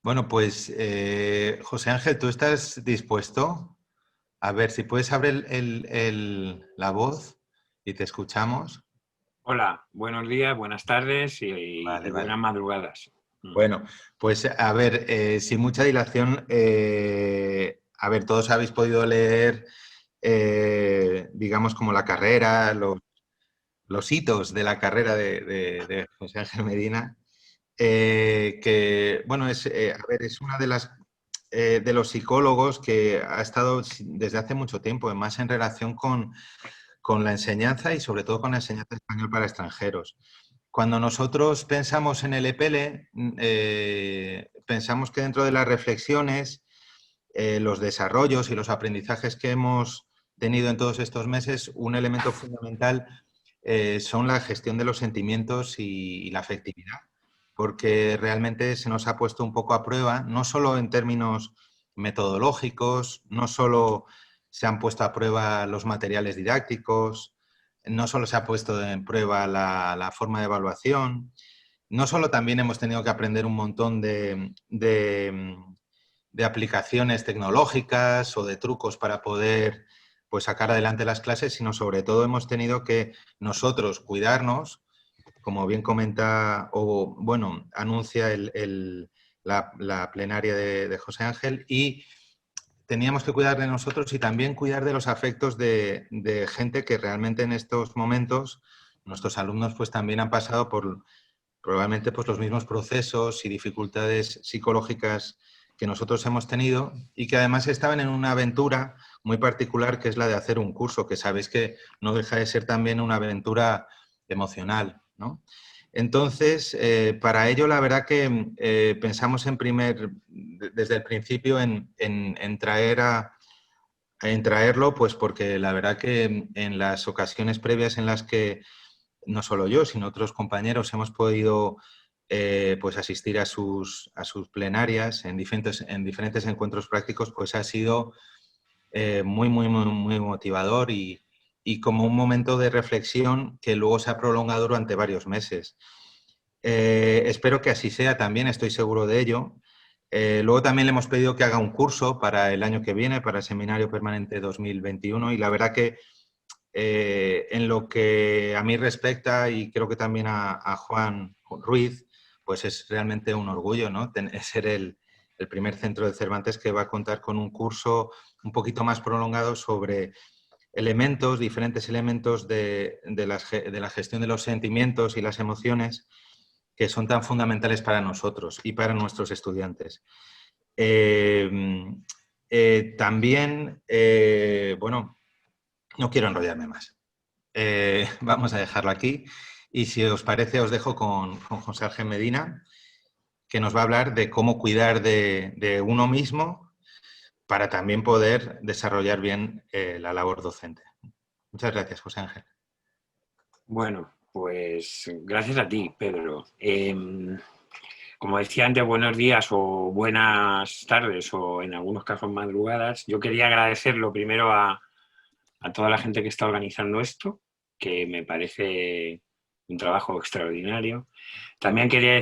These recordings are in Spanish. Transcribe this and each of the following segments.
Bueno, pues José Ángel, ¿tú estás dispuesto? A ver, si puedes abrir la voz y te escuchamos. Hola, buenos días, buenas tardes Vale, y vale. buenas madrugadas. Bueno, pues a ver, sin mucha dilación, a ver, todos habéis podido leer, digamos, como la carrera, los hitos de la carrera de José Ángel Medina, que, bueno, a ver, es una de los psicólogos que ha estado desde hace mucho tiempo, más en relación con la enseñanza y sobre todo con la enseñanza de español para extranjeros. Cuando nosotros pensamos en el EPELE, pensamos que dentro de las reflexiones, los desarrollos y los aprendizajes que hemos tenido en todos estos meses, un elemento fundamental son la gestión de los sentimientos y la afectividad, porque realmente se nos ha puesto un poco a prueba, no solo en términos metodológicos, no solo se han puesto a prueba los materiales didácticos, no solo se ha puesto en prueba la forma de evaluación, no solo también hemos tenido que aprender un montón de aplicaciones tecnológicas o de trucos para poder pues, sacar adelante las clases, sino sobre todo hemos tenido que nosotros cuidarnos, como bien comenta o, bueno, anuncia la plenaria de José Ángel, y teníamos que cuidar de nosotros y también cuidar de los afectos de gente que realmente en estos momentos, nuestros alumnos pues también han pasado por probablemente pues, los mismos procesos y dificultades psicológicas que nosotros hemos tenido y que además estaban en una aventura muy particular que es la de hacer un curso, que sabéis que no deja de ser también una aventura emocional, ¿no? Entonces, para ello, la verdad que pensamos desde el principio en traerlo, pues porque la verdad que en las ocasiones previas en las que no solo yo, sino otros compañeros hemos podido pues asistir a sus plenarias en diferentes encuentros prácticos, pues ha sido muy, muy, muy, muy motivador y como un momento de reflexión que luego se ha prolongado durante varios meses. Espero que así sea también, estoy seguro de ello. Luego también le hemos pedido que haga un curso para el año que viene, para el Seminario Permanente 2021, y la verdad que en lo que a mí respecta, y creo que también a Juan Ruiz, pues es realmente un orgullo, ¿no? Ser el primer centro de Cervantes que va a contar con un curso un poquito más prolongado sobre diferentes elementos de la gestión de los sentimientos y las emociones que son tan fundamentales para nosotros y para nuestros estudiantes. También, bueno, no quiero enrollarme más. Vamos a dejarlo aquí y si os parece os dejo con José Ángel Medina, que nos va a hablar de cómo cuidar de uno mismo para también poder desarrollar bien la labor docente. Muchas gracias, José Ángel. Bueno, pues gracias a ti, Pedro. Como decía antes, buenos días o buenas tardes o en algunos casos madrugadas. Yo quería agradecer lo primero a toda la gente que está organizando esto, que me parece un trabajo extraordinario. También quería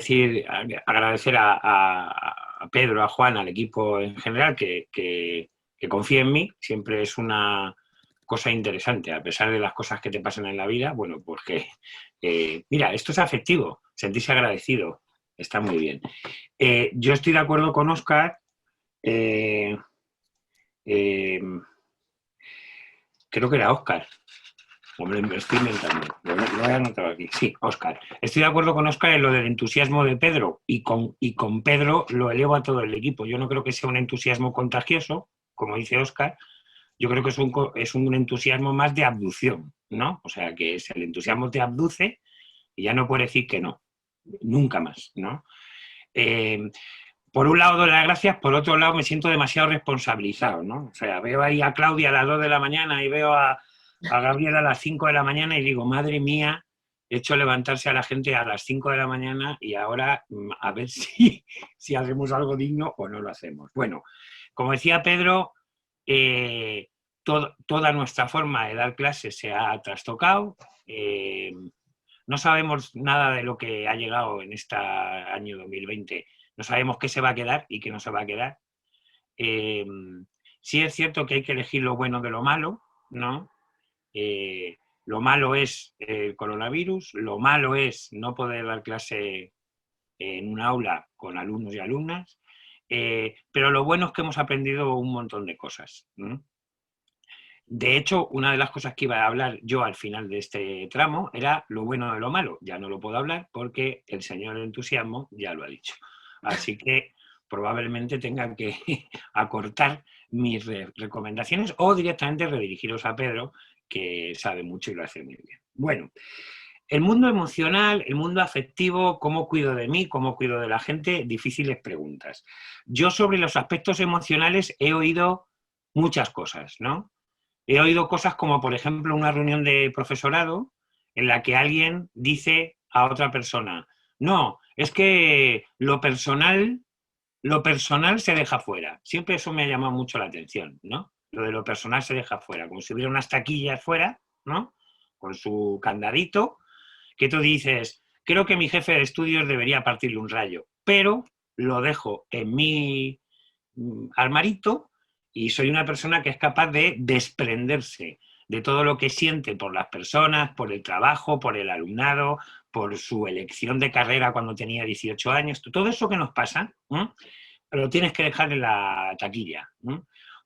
agradecer a Pedro, a Juan, al equipo en general, que confíe en mí. Siempre es una cosa interesante, a pesar de las cosas que te pasan en la vida. Bueno, porque, mira, esto es afectivo, sentirse agradecido, está muy bien. Yo estoy de acuerdo con Óscar. Eh, eh, Creo que era Óscar. Hombre, me estoy inventando. Lo he anotado aquí. Sí, Óscar. Estoy de acuerdo con Óscar en lo del entusiasmo de Pedro y con Pedro lo elevo a todo el equipo. Yo no creo que sea un entusiasmo contagioso, como dice Óscar. Yo creo que es un entusiasmo más de abducción, ¿no? O sea, que el entusiasmo te abduce y ya no puedes decir que no. Nunca más, ¿no? Eh, por un lado doy las gracias, por otro lado me siento demasiado responsabilizado, ¿no? O sea, veo ahí a Claudia a las 2 de la mañana y veo a Gabriela a las 5 de la mañana y digo, madre mía, he hecho levantarse a la gente a las 5 de la mañana y ahora a ver si hacemos algo digno o no lo hacemos. Bueno, como decía Pedro, toda nuestra forma de dar clases se ha trastocado. No sabemos nada de lo que ha llegado en este año 2020 No sabemos qué se va a quedar y qué no se va a quedar. Sí es cierto que hay que elegir lo bueno de lo malo, ¿no? Lo malo es el coronavirus, lo malo es no poder dar clase en un aula con alumnos y alumnas, pero lo bueno es que hemos aprendido un montón de cosas, ¿no? De hecho, una de las cosas que iba a hablar yo al final de este tramo era lo bueno de lo malo. Ya no lo puedo hablar porque el señor entusiasmo ya lo ha dicho. Así que probablemente tenga que acortar mis recomendaciones o directamente redirigiros a Pedro, que sabe mucho y lo hace muy bien. Bueno, el mundo emocional, el mundo afectivo, cómo cuido de mí, cómo cuido de la gente, difíciles preguntas. Yo sobre los aspectos emocionales he oído muchas cosas, ¿no? He oído cosas como, por ejemplo, una reunión de profesorado en la que alguien dice a otra persona, no, es que lo personal se deja fuera. Siempre eso me ha llamado mucho la atención, ¿no? Lo de lo personal se deja fuera, como si hubiera unas taquillas fuera, ¿no? Con su candadito, que tú dices, creo que mi jefe de estudios debería partirle un rayo, pero lo dejo en mi armarito y soy una persona que es capaz de desprenderse de todo lo que siente por las personas, por el trabajo, por el alumnado, por su elección de carrera cuando tenía 18 años, todo eso que nos pasa, lo tienes que dejar en la taquilla.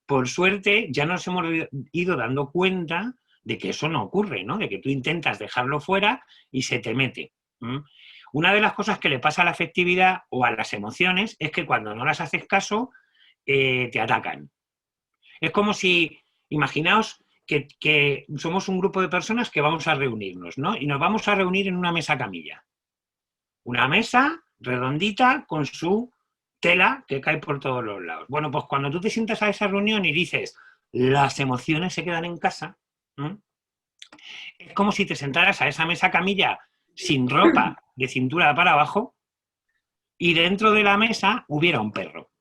Por suerte ya nos hemos ido dando cuenta de que eso no ocurre, ¿no? De que tú intentas dejarlo fuera y se te mete. Una de las cosas que le pasa a la afectividad o a las emociones es que cuando no las haces caso, te atacan. Es como si, imaginaos que somos un grupo de personas que vamos a reunirnos, ¿no? Y nos vamos a reunir en una mesa camilla. Una mesa redondita con su tela que cae por todos los lados. Bueno, pues cuando tú te sientas a esa reunión y dices, las emociones se quedan en casa, ¿no? Es como si te sentaras a esa mesa camilla sin ropa, de cintura para abajo, y dentro de la mesa hubiera un perro.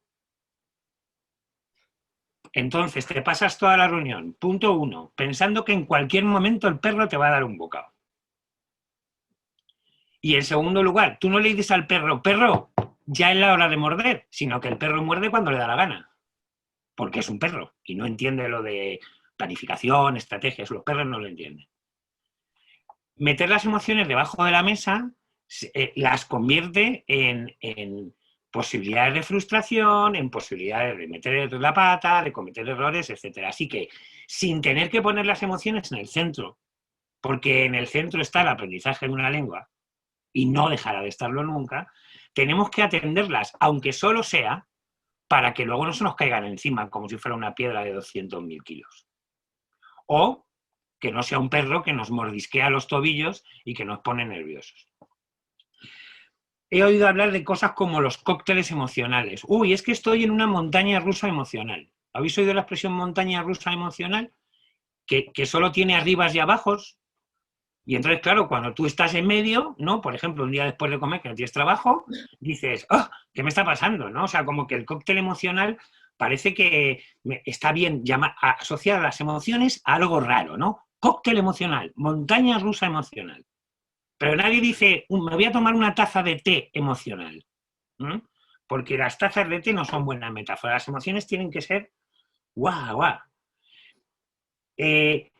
Entonces te pasas toda la reunión, punto 1, pensando que en cualquier momento el perro te va a dar un bocado. Y en segundo lugar, tú no le dices al perro, perro, ya es la hora de morder, sino que el perro muerde cuando le da la gana. Porque es un perro y no entiende lo de planificación, estrategias, los perros no lo entienden. Meter las emociones debajo de la mesa las convierte en posibilidades de frustración, en posibilidades de meter la pata, de cometer errores, etc. Así que, sin tener que poner las emociones en el centro, porque en el centro está el aprendizaje de una lengua, y no dejará de estarlo nunca, tenemos que atenderlas, aunque solo sea para que luego no se nos caigan encima como si fuera una piedra de 200.000 kilos. O que no sea un perro que nos mordisquea los tobillos y que nos pone nerviosos. He oído hablar de cosas como los cócteles emocionales. Uy, es que estoy en una montaña rusa emocional. ¿Habéis oído la expresión montaña rusa emocional? Que solo tiene arribas y abajos. Y entonces, claro, cuando tú estás en medio, ¿no? Por ejemplo, un día después de comer que no tienes trabajo, dices, ¡oh! ¿Qué me está pasando? ¿No? O sea, como que el cóctel emocional parece que está bien asociar las emociones a algo raro, ¿no? Cóctel emocional, montaña rusa emocional. Pero nadie dice, me voy a tomar una taza de té emocional. Porque las tazas de té no son buenas metáforas. Las emociones tienen que ser guau, guau. ¿Qué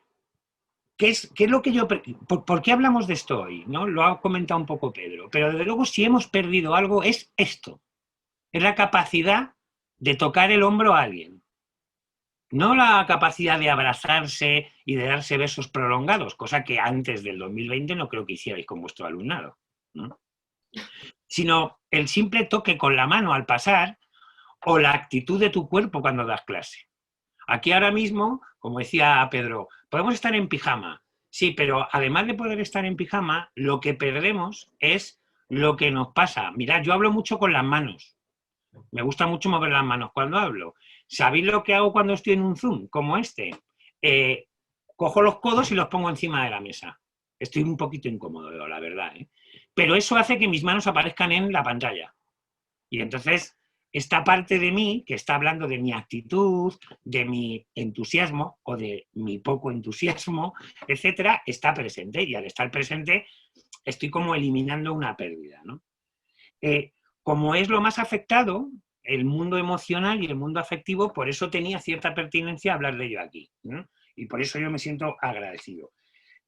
es lo que yo... ¿Por qué hablamos de esto hoy? ¿No? Lo ha comentado un poco Pedro. Pero desde luego, si hemos perdido algo, es esto. Es la capacidad de tocar el hombro a alguien. No la capacidad de abrazarse y de darse besos prolongados, cosa que antes del 2020 no creo que hicierais con vuestro alumnado, ¿no? Sino el simple toque con la mano al pasar o la actitud de tu cuerpo cuando das clase. Aquí ahora mismo, como decía Pedro, podemos estar en pijama, sí, pero además de poder estar en pijama, lo que perdemos es lo que nos pasa. Mirad, yo hablo mucho con las manos. Me gusta mucho mover las manos cuando hablo. ¿Sabéis lo que hago cuando estoy en un Zoom como este? Cojo los codos y los pongo encima de la mesa. Estoy un poquito incómodo, la verdad, ¿eh? Pero eso hace que mis manos aparezcan en la pantalla. Y entonces, esta parte de mí, que está hablando de mi actitud, de mi entusiasmo o de mi poco entusiasmo, etcétera, está presente. Y al estar presente, estoy como eliminando una pérdida, ¿no? como es lo más afectado, el mundo emocional y el mundo afectivo, por eso tenía cierta pertinencia hablar de ello aquí, ¿no? Y por eso yo me siento agradecido.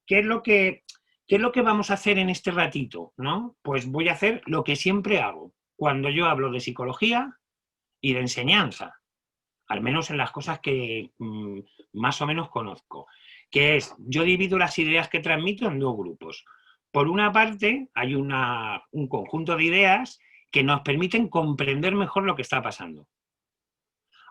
¿Qué es lo que vamos a hacer en este ratito, ¿no? Pues voy a hacer lo que siempre hago cuando yo hablo de psicología y de enseñanza, al menos en las cosas que más o menos conozco, que es, yo divido las ideas que transmito en dos grupos. Por una parte, hay un conjunto de ideas que nos permiten comprender mejor lo que está pasando.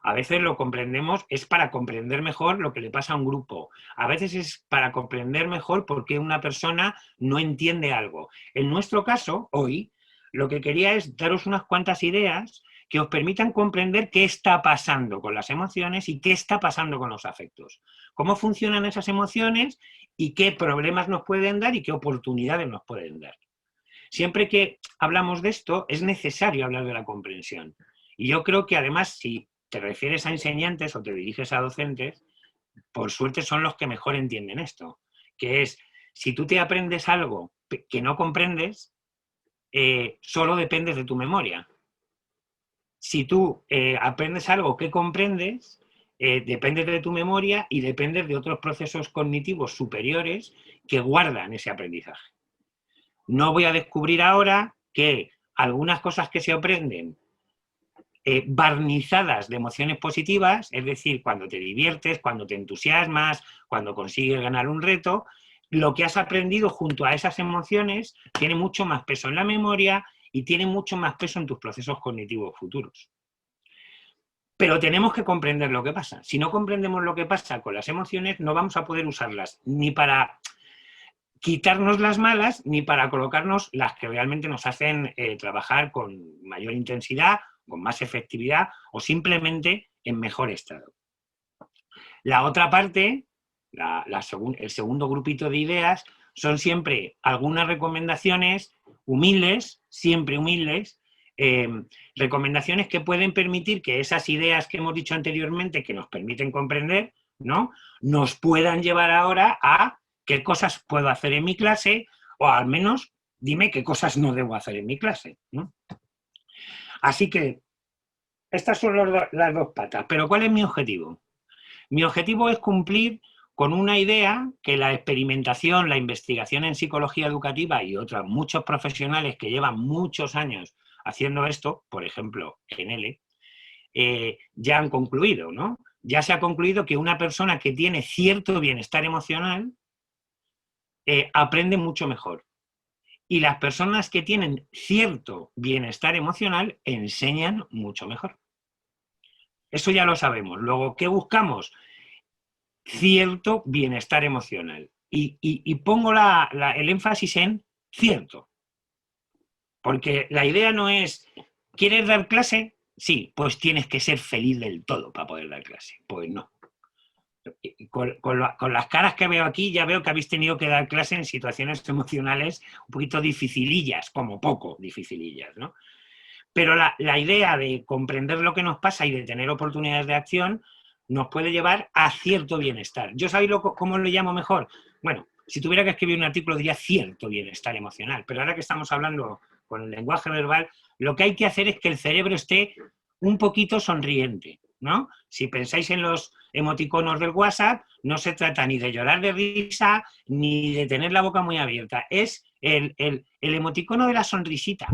A veces lo comprendemos, es para comprender mejor lo que le pasa a un grupo. A veces es para comprender mejor por qué una persona no entiende algo. En nuestro caso, hoy, lo que quería es daros unas cuantas ideas que os permitan comprender qué está pasando con las emociones y qué está pasando con los afectos. Cómo funcionan esas emociones y qué problemas nos pueden dar y qué oportunidades nos pueden dar. Siempre que hablamos de esto, es necesario hablar de la comprensión. Y yo creo que además, si te refieres a enseñantes o te diriges a docentes, por suerte son los que mejor entienden esto, que es, si tú te aprendes algo que no comprendes, solo dependes de tu memoria. Si tú aprendes algo que comprendes, dependes de tu memoria y dependes de otros procesos cognitivos superiores que guardan ese aprendizaje. No voy a descubrir ahora que algunas cosas que se aprenden barnizadas de emociones positivas, es decir, cuando te diviertes, cuando te entusiasmas, cuando consigues ganar un reto, lo que has aprendido junto a esas emociones tiene mucho más peso en la memoria y tiene mucho más peso en tus procesos cognitivos futuros. Pero tenemos que comprender lo que pasa. Si no comprendemos lo que pasa con las emociones, no vamos a poder usarlas ni para quitarnos las malas ni para colocarnos las que realmente nos hacen trabajar con mayor intensidad, con más efectividad o simplemente en mejor estado. La otra parte, el segundo grupito de ideas, son siempre algunas recomendaciones humildes, siempre humildes, recomendaciones que pueden permitir que esas ideas que hemos dicho anteriormente, que nos permiten comprender, ¿no?, nos puedan llevar ahora a qué cosas puedo hacer en mi clase, o al menos dime qué cosas no debo hacer en mi clase, ¿no? Así que estas son las dos patas. Pero ¿cuál es mi objetivo? Mi objetivo es cumplir con una idea que la experimentación, la investigación en psicología educativa y otros muchos profesionales que llevan muchos años haciendo esto, por ejemplo, en L, ya han concluido, ¿no? Ya se ha concluido que una persona que tiene cierto bienestar emocional aprende mucho mejor. Y las personas que tienen cierto bienestar emocional enseñan mucho mejor. Eso ya lo sabemos. Luego, ¿qué buscamos? Cierto bienestar emocional. Y pongo el énfasis en cierto. Porque la idea no es, ¿quieres dar clase? Sí, pues tienes que ser feliz del todo para poder dar clase. Pues no. Con las caras que veo aquí, ya veo que habéis tenido que dar clase en situaciones emocionales un poquito dificilillas, como poco dificilillas, ¿no? Pero la idea de comprender lo que nos pasa y de tener oportunidades de acción nos puede llevar a cierto bienestar. ¿Yo sabéis cómo lo llamo mejor? Bueno, si tuviera que escribir un artículo diría cierto bienestar emocional, pero ahora que estamos hablando con el lenguaje verbal, lo que hay que hacer es que el cerebro esté un poquito sonriente, ¿no? Si pensáis en los emoticonos del WhatsApp, no se trata ni de llorar de risa ni de tener la boca muy abierta, es el emoticono de la sonrisita.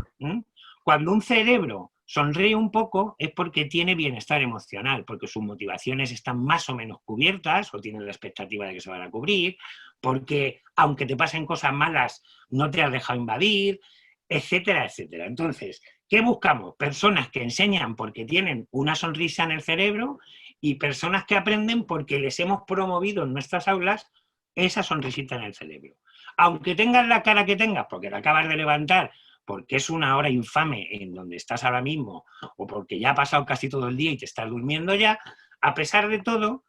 Cuando un cerebro sonríe un poco es porque tiene bienestar emocional, porque sus motivaciones están más o menos cubiertas o tienen la expectativa de que se van a cubrir, porque aunque te pasen cosas malas no te has dejado invadir, etcétera, etcétera. Entonces, ¿qué buscamos? Personas que enseñan porque tienen una sonrisa en el cerebro y personas que aprenden porque les hemos promovido en nuestras aulas esa sonrisita en el cerebro. Aunque tengas la cara que tengas, porque la acabas de levantar, porque es una hora infame en donde estás ahora mismo, o porque ya ha pasado casi todo el día y te estás durmiendo ya, a pesar de todo,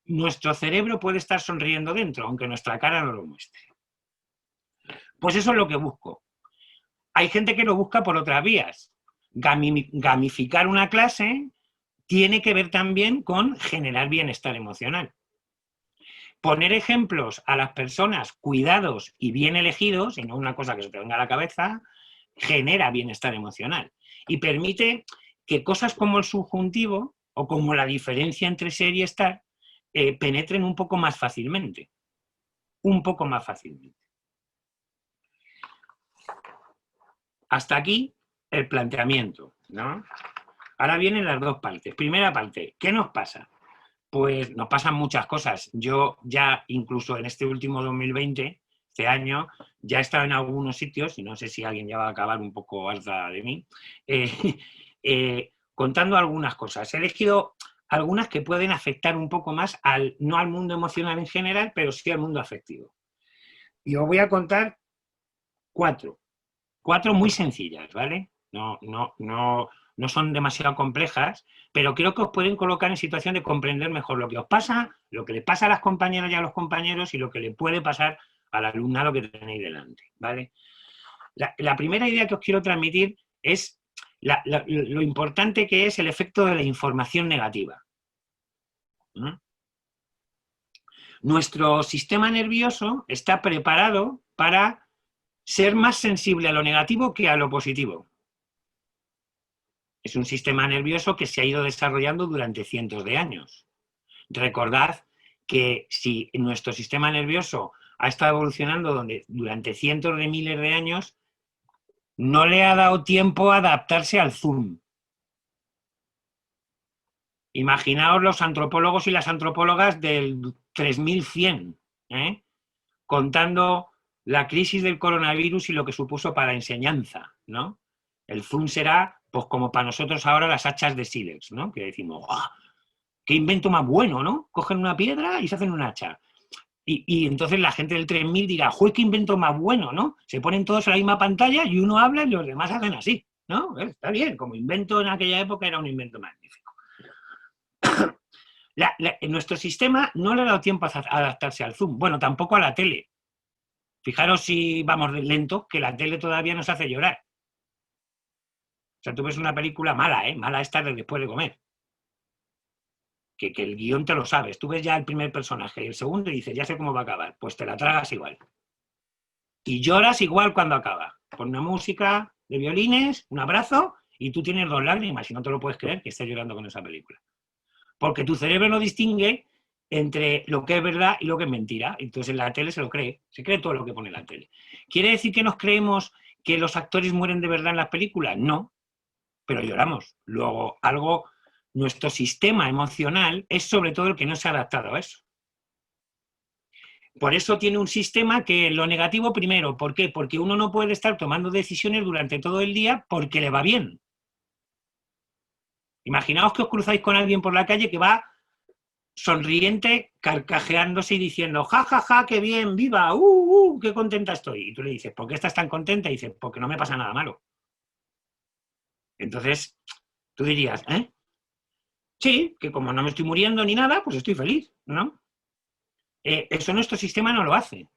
nuestro cerebro puede estar sonriendo dentro, aunque nuestra cara no lo muestre. Pues eso es lo que busco. Hay gente que lo busca por otras vías. Gamificar una clase tiene que ver también con generar bienestar emocional. Poner ejemplos a las personas cuidados y bien elegidos, y no una cosa que se te venga a la cabeza, genera bienestar emocional. y permite que cosas como el subjuntivo o como la diferencia entre ser y estar penetren un poco más fácilmente. Un poco más fácilmente. Hasta aquí el planteamiento, ¿no? Ahora vienen las dos partes. Primera parte, ¿qué nos pasa? Pues nos pasan muchas cosas. Yo ya incluso en este último 2020, este año, ya he estado en algunos sitios, y no sé si alguien ya va a acabar un poco harta de mí, contando algunas cosas. He elegido algunas que pueden afectar un poco más, no al mundo emocional en general, pero sí al mundo afectivo. Y os voy a contar cuatro muy sencillas, ¿vale? No son demasiado complejas, pero creo que os pueden colocar en situación de comprender mejor lo que os pasa, lo que le pasa a las compañeras y a los compañeros y lo que le puede pasar al alumnado que tenéis delante, ¿vale? La primera idea que os quiero transmitir es lo importante que es el efecto de la información negativa. Nuestro sistema nervioso está preparado para ser más sensible a lo negativo que a lo positivo. Es un sistema nervioso que se ha ido desarrollando durante cientos de años. Recordad que si nuestro sistema nervioso ha estado evolucionando durante cientos de miles de años, no le ha dado tiempo a adaptarse al Zoom. Imaginaos los antropólogos y las antropólogas del 3100, contando la crisis del coronavirus y lo que supuso para la enseñanza, ¿no? El Zoom será, pues como para nosotros ahora, las hachas de sílex, ¿no? Que decimos, ¡oh, qué invento más bueno!, ¿no? Cogen una piedra y se hacen un hacha. Y entonces la gente del 3000 dirá, ¡joder, qué invento más bueno!, ¿no? Se ponen todos en la misma pantalla y uno habla y los demás hacen así, ¿no? Está bien, como invento en aquella época era un invento magnífico. Nuestro sistema no le ha dado tiempo a adaptarse al Zoom. Bueno, tampoco a la tele. Fijaros si vamos lento, que la tele todavía nos hace llorar. O sea, tú ves una película mala, mala es tarde después de comer. Que el guión te lo sabes. Tú ves ya el primer personaje y el segundo y dices, ya sé cómo va a acabar. Pues te la tragas igual. Y lloras igual cuando acaba. Con una música de violines, un abrazo, y tú tienes 2 lágrimas y no te lo puedes creer que estés llorando con esa película. Porque tu cerebro no distingue entre lo que es verdad y lo que es mentira. Entonces en la tele se cree todo lo que pone la tele. ¿Quiere decir que nos creemos que los actores mueren de verdad en las películas? No, pero lloramos. Luego, nuestro sistema emocional es sobre todo el que no se ha adaptado a eso. Por eso tiene un sistema que lo negativo primero. ¿Por qué? Porque uno no puede estar tomando decisiones durante todo el día porque le va bien. Imaginaos que os cruzáis con alguien por la calle que va sonriente, carcajeándose y diciendo, ja, ja, ja, qué bien, viva, qué contenta estoy. Y tú le dices, ¿por qué estás tan contenta? Y dices, porque no me pasa nada malo. Entonces, tú dirías, sí, que como no me estoy muriendo ni nada, pues estoy feliz, ¿no? Eso nuestro sistema no lo hace,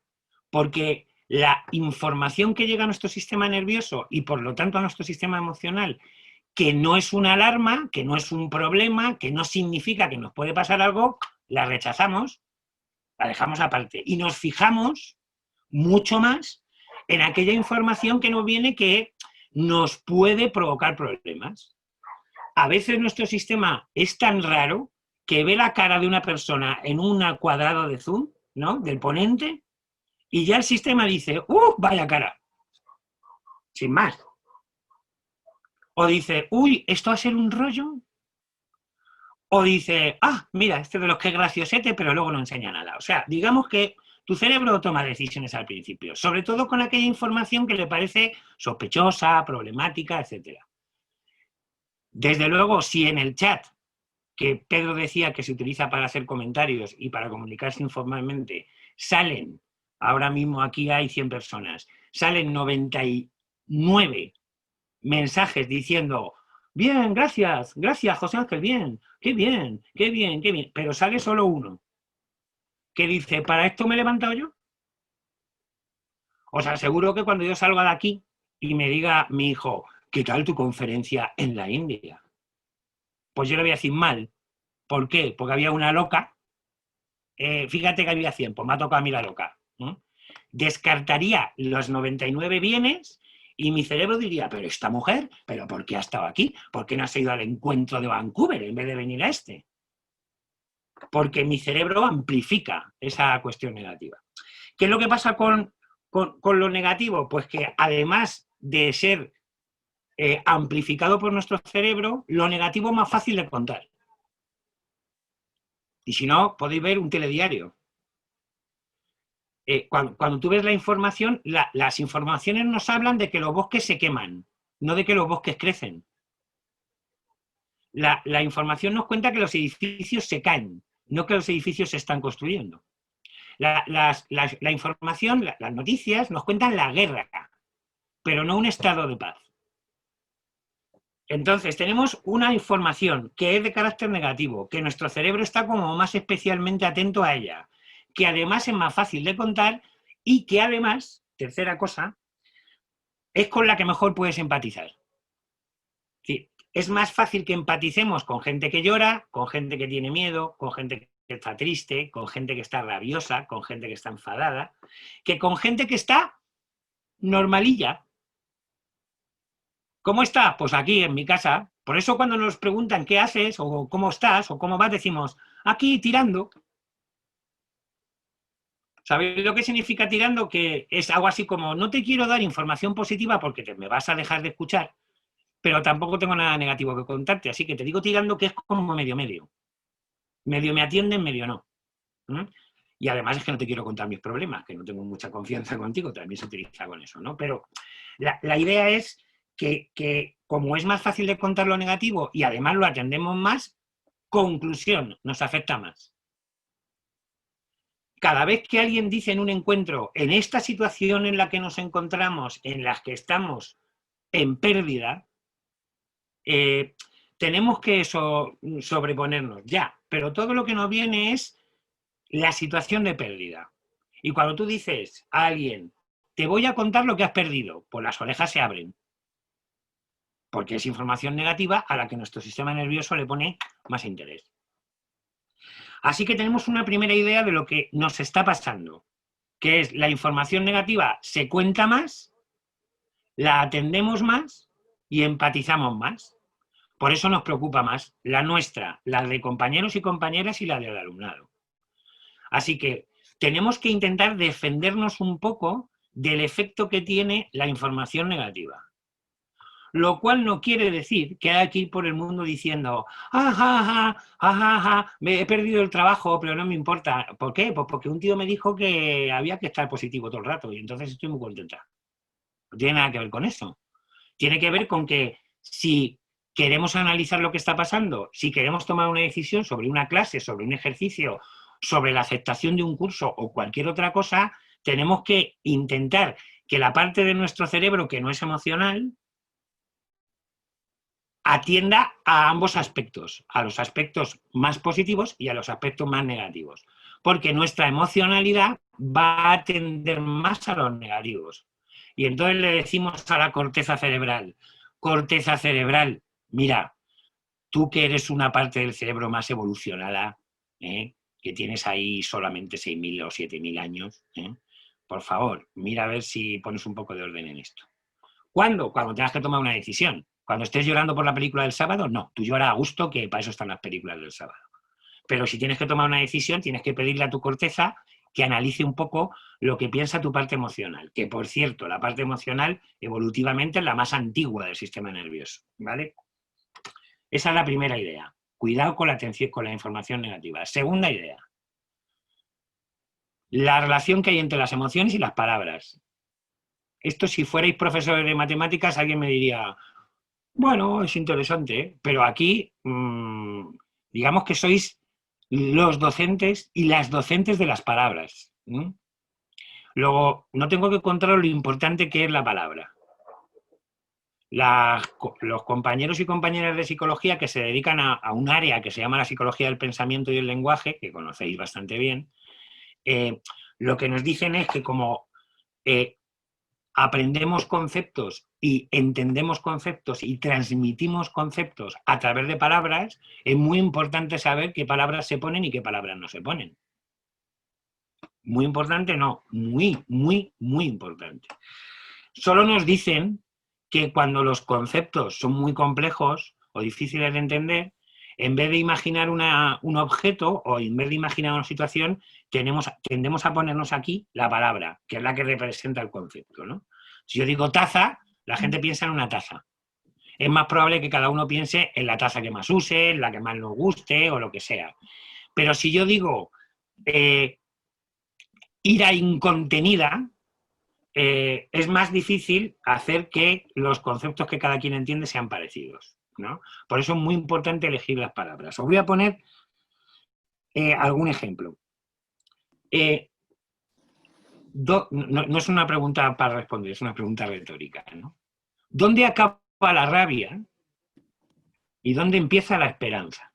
porque la información que llega a nuestro sistema nervioso y por lo tanto a nuestro sistema emocional, que no es una alarma, que no es un problema, que no significa que nos puede pasar algo, la rechazamos, la dejamos aparte y nos fijamos mucho más en aquella información que nos viene que nos puede provocar problemas. A veces nuestro sistema es tan raro que ve la cara de una persona en un cuadrado de zoom, ¿no?, del ponente, y ya el sistema dice, vaya cara, sin más. O dice, uy, ¿esto va a ser un rollo? O dice, mira, este de los que es graciosete, pero luego no enseña nada. O sea, digamos que tu cerebro toma decisiones al principio, sobre todo con aquella información que le parece sospechosa, problemática, etc. Desde luego, si en el chat, que Pedro decía que se utiliza para hacer comentarios y para comunicarse informalmente, salen, ahora mismo aquí hay 100 personas, salen 99 mensajes diciendo, bien, gracias, José Ángel, bien, qué bien, qué bien, qué bien, pero sale solo uno que dice, ¿para esto me he levantado yo? Os aseguro que cuando yo salga de aquí y me diga mi hijo, ¿qué tal tu conferencia en la India? Pues yo le voy a decir mal. ¿Por qué? Porque había una loca, fíjate que había 100, pues me ha tocado a mí la loca. Descartaría los 99 bienes Y mi cerebro diría, pero esta mujer, ¿pero por qué ha estado aquí? ¿Por qué no has ido al encuentro de Vancouver en vez de venir a este? Porque mi cerebro amplifica esa cuestión negativa. ¿Qué es lo que pasa con lo negativo? Pues que además de ser amplificado por nuestro cerebro, lo negativo es más fácil de contar. Y si no, podéis ver un telediario. Cuando tú ves la información, las informaciones nos hablan de que los bosques se queman, no de que los bosques crecen. La información nos cuenta que los edificios se caen, no que los edificios se están construyendo. La información, las noticias, nos cuentan la guerra, pero no un estado de paz. Entonces, tenemos una información que es de carácter negativo, que nuestro cerebro está como más especialmente atento a ella, que además es más fácil de contar y que además, tercera cosa, es con la que mejor puedes empatizar. Sí, es más fácil que empaticemos con gente que llora, con gente que tiene miedo, con gente que está triste, con gente que está rabiosa, con gente que está enfadada, que con gente que está normalilla. ¿Cómo estás? Pues aquí, en mi casa. Por eso cuando nos preguntan qué haces, o cómo estás, o cómo vas, decimos, aquí, tirando. ¿Sabéis lo que significa tirando? Que es algo así como, no te quiero dar información positiva porque me vas a dejar de escuchar, pero tampoco tengo nada negativo que contarte, así que te digo tirando que es como medio-medio. Medio me atienden, medio no. Y además es que no te quiero contar mis problemas, que no tengo mucha confianza contigo, también se utiliza con eso, ¿no? Pero la idea es que como es más fácil de contar lo negativo y además lo atendemos más, conclusión, nos afecta más. Cada vez que alguien dice en un encuentro, en esta situación en la que nos encontramos, en la que estamos en pérdida, tenemos que sobreponernos, ya, pero todo lo que nos viene es la situación de pérdida. Y cuando tú dices a alguien, te voy a contar lo que has perdido, pues las orejas se abren. Porque es información negativa a la que nuestro sistema nervioso le pone más interés. Así que tenemos una primera idea de lo que nos está pasando, que es la información negativa se cuenta más, la atendemos más y empatizamos más. Por eso nos preocupa más la nuestra, la de compañeros y compañeras y la del alumnado. Así que tenemos que intentar defendernos un poco del efecto que tiene la información negativa. Lo cual no quiere decir que hay que ir por el mundo diciendo me he perdido el trabajo, pero no me importa. ¿Por qué? Pues porque un tío me dijo que había que estar positivo todo el rato y entonces estoy muy contenta. No tiene nada que ver con eso. Tiene que ver con que si queremos analizar lo que está pasando, si queremos tomar una decisión sobre una clase, sobre un ejercicio, sobre la aceptación de un curso o cualquier otra cosa, tenemos que intentar que la parte de nuestro cerebro que no es emocional atienda a ambos aspectos, a los aspectos más positivos y a los aspectos más negativos, porque nuestra emocionalidad va a atender más a los negativos. Y entonces le decimos a la corteza cerebral, mira, tú que eres una parte del cerebro más evolucionada, que tienes ahí solamente 6.000 o 7.000 años, por favor, mira a ver si pones un poco de orden en esto. ¿Cuándo? Cuando tengas que tomar una decisión. Cuando estés llorando por la película del sábado, no, tú lloras a gusto, que para eso están las películas del sábado. Pero si tienes que tomar una decisión, tienes que pedirle a tu corteza que analice un poco lo que piensa tu parte emocional, que por cierto, la parte emocional evolutivamente es la más antigua del sistema nervioso, ¿vale? Esa es la primera idea. Cuidado con la atención, con la información negativa. Segunda idea. La relación que hay entre las emociones y las palabras. Esto, si fuerais profesores de matemáticas, alguien me diría, bueno, es interesante, pero aquí, digamos que sois los docentes y las docentes de las palabras. Luego, no tengo que contaros lo importante que es la palabra. Los compañeros y compañeras de psicología que se dedican a un área que se llama la psicología del pensamiento y el lenguaje, que conocéis bastante bien, lo que nos dicen es que como aprendemos conceptos y entendemos conceptos y transmitimos conceptos a través de palabras, es muy importante saber qué palabras se ponen y qué palabras no se ponen. Muy importante, no, muy, muy, muy importante. Solo nos dicen que cuando los conceptos son muy complejos o difíciles de entender, en vez de imaginar un objeto o en vez de imaginar una situación, tendemos a ponernos aquí la palabra, que es la que representa el concepto, ¿no? Si yo digo taza, la gente piensa en una taza. Es más probable que cada uno piense en la taza que más use, en la que más nos guste o lo que sea. Pero si yo digo ira incontenida, es más difícil hacer que los conceptos que cada quien entiende sean parecidos, ¿no? Por eso es muy importante elegir las palabras. Os voy a poner algún ejemplo. No es una pregunta para responder, es una pregunta retórica, ¿no? ¿Dónde acaba la rabia y dónde empieza la esperanza?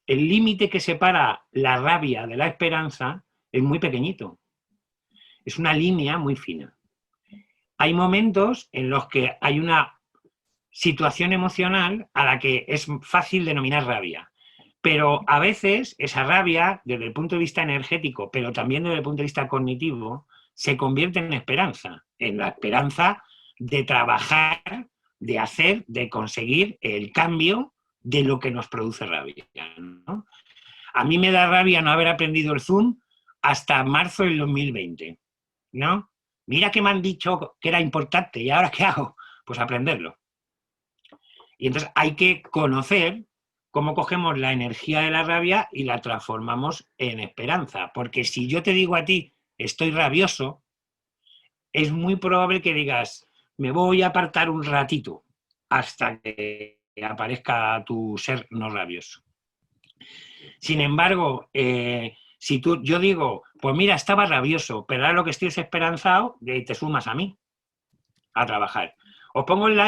El límite que separa la rabia de la esperanza es muy pequeñito. Es una línea muy fina. Hay momentos en los que hay una situación emocional a la que es fácil denominar rabia. Pero a veces esa rabia, desde el punto de vista energético, pero también desde el punto de vista cognitivo, se convierte en esperanza. En la esperanza de trabajar, de hacer, de conseguir el cambio de lo que nos produce rabia, ¿no? A mí me da rabia no haber aprendido el Zoom hasta marzo del 2020, ¿no? Mira que me han dicho que era importante y ahora ¿qué hago? Pues aprenderlo. Y entonces hay que conocer cómo cogemos la energía de la rabia y la transformamos en esperanza. Porque si yo te digo a ti, estoy rabioso, es muy probable que digas, me voy a apartar un ratito hasta que aparezca tu ser no rabioso. Sin embargo, si yo digo, pues mira, estaba rabioso, pero ahora lo que estoy es esperanzado, y te sumas a mí a trabajar. Os pongo el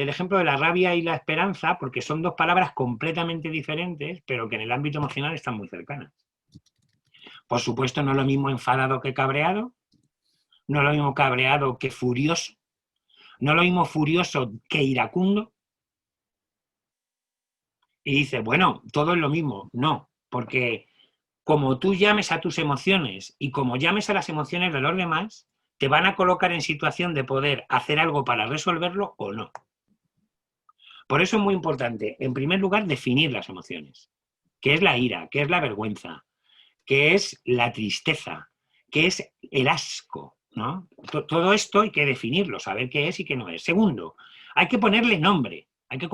ejemplo de la rabia y la esperanza, porque son dos palabras completamente diferentes, pero que en el ámbito emocional están muy cercanas. Por supuesto, no es lo mismo enfadado que cabreado, no es lo mismo cabreado que furioso, no es lo mismo furioso que iracundo. Y dice, bueno, todo es lo mismo. No, porque como tú llames a tus emociones y como llames a las emociones de los demás, te van a colocar en situación de poder hacer algo para resolverlo o no. Por eso es muy importante, en primer lugar, definir las emociones. ¿Qué es la ira? ¿Qué es la vergüenza? ¿Qué es la tristeza? ¿Qué es el asco? ¿No? Todo esto hay que definirlo, saber qué es y qué no es. Segundo, hay que ponerle nombre, hay que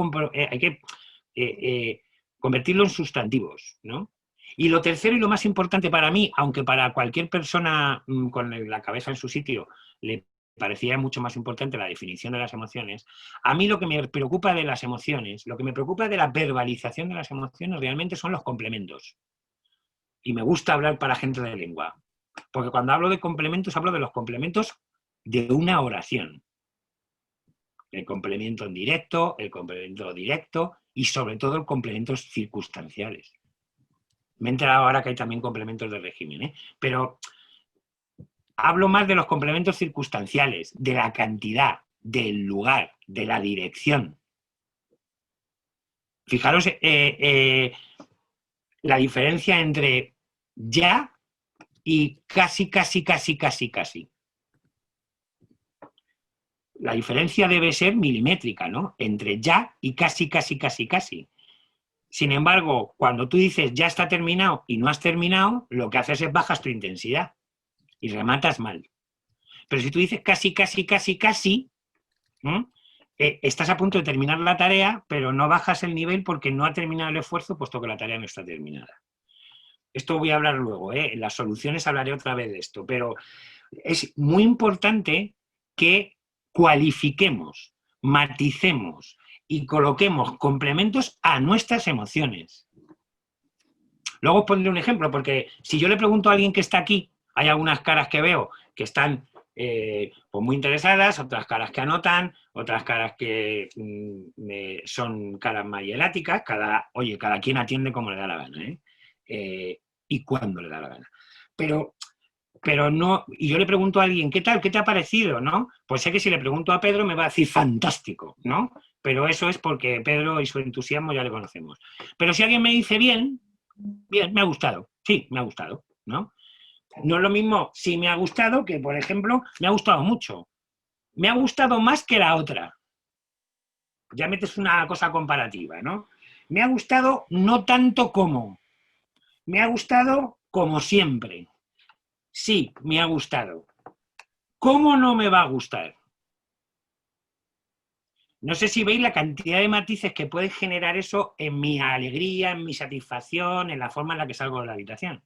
convertirlo en sustantivos, ¿no? Y lo tercero y lo más importante para mí, aunque para cualquier persona con la cabeza en su sitio le parecía mucho más importante la definición de las emociones, a mí lo que me preocupa de las emociones, lo que me preocupa de la verbalización de las emociones realmente son los complementos. Y me gusta hablar para gente de lengua, porque cuando hablo de complementos hablo de los complementos de una oración. El complemento indirecto, el complemento directo y sobre todo el complementos circunstanciales. Me he enterado ahora que hay también complementos de régimen, ¿eh? Pero hablo más de los complementos circunstanciales, de la cantidad, del lugar, de la dirección. Fijaros la diferencia entre ya y casi. La diferencia debe ser milimétrica, ¿no? Entre ya y casi. Sin embargo, cuando tú dices ya está terminado y no has terminado, lo que haces es bajas tu intensidad y rematas mal. Pero si tú dices casi, estás a punto de terminar la tarea, pero no bajas el nivel porque no ha terminado el esfuerzo, puesto que la tarea no está terminada. Esto voy a hablar luego, en las soluciones hablaré otra vez de esto, pero es muy importante que cualifiquemos, maticemos y coloquemos complementos a nuestras emociones. Luego os pondré un ejemplo, porque si yo le pregunto a alguien que está aquí, hay algunas caras que veo que están pues muy interesadas, otras caras que anotan, otras caras que son caras más hieráticas, cada quien atiende como le da la gana, y cuando le da la gana. Pero no, y yo le pregunto a alguien, ¿qué tal? ¿Qué te ha parecido? ¿No? Pues sé que si le pregunto a Pedro me va a decir fantástico, ¿no? Pero eso es porque Pedro y su entusiasmo ya le conocemos. Pero si alguien me dice bien, me ha gustado, sí, me ha gustado, ¿no? No es lo mismo si me ha gustado que, por ejemplo, me ha gustado mucho. me ha gustado más que la otra. Ya metes una cosa comparativa, ¿no? Me ha gustado no tanto como. Me ha gustado como siempre. Sí, me ha gustado. ¿Cómo no me va a gustar? No sé si veis la cantidad de matices que puede generar eso en mi alegría, en mi satisfacción, en la forma en la que salgo de la habitación.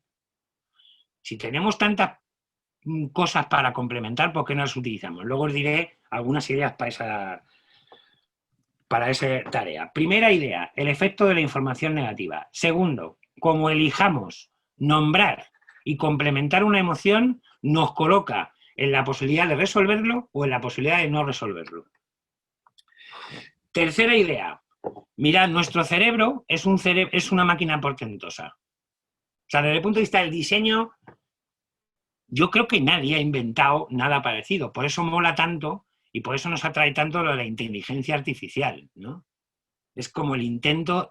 Si tenemos tantas cosas para complementar, ¿por qué no las utilizamos? Luego os diré algunas ideas para esa tarea. Primera idea, el efecto de la información negativa. Segundo, como elijamos nombrar y complementar una emoción, nos coloca en la posibilidad de resolverlo o en la posibilidad de no resolverlo. Tercera idea, mirad, nuestro cerebro es una máquina portentosa. O sea, desde el punto de vista del diseño, yo creo que nadie ha inventado nada parecido. Por eso mola tanto y por eso nos atrae tanto lo de la inteligencia artificial, ¿no? Es como el intento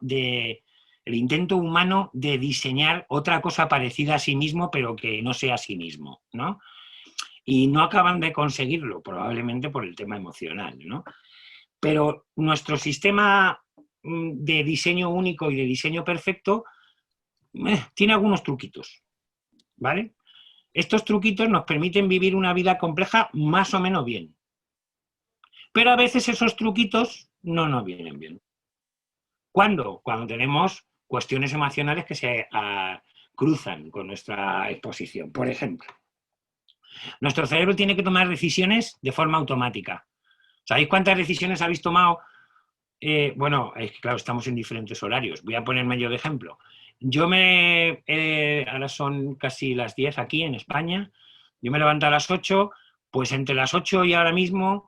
humano de diseñar otra cosa parecida a sí mismo, pero que no sea a sí mismo, ¿no? Y no acaban de conseguirlo, probablemente por el tema emocional, ¿no? Pero nuestro sistema de diseño único y de diseño perfecto tiene algunos truquitos, ¿vale? Estos truquitos nos permiten vivir una vida compleja más o menos bien. Pero a veces esos truquitos no nos vienen bien. ¿Cuándo? Cuando tenemos cuestiones emocionales que se cruzan con nuestra exposición. Por ejemplo, nuestro cerebro tiene que tomar decisiones de forma automática. ¿Sabéis cuántas decisiones habéis tomado? Bueno, es que claro, estamos en diferentes horarios. Voy a ponerme yo de ejemplo. Ahora son casi las 10 aquí en España, yo me levanto a las 8, pues entre las 8 y ahora mismo,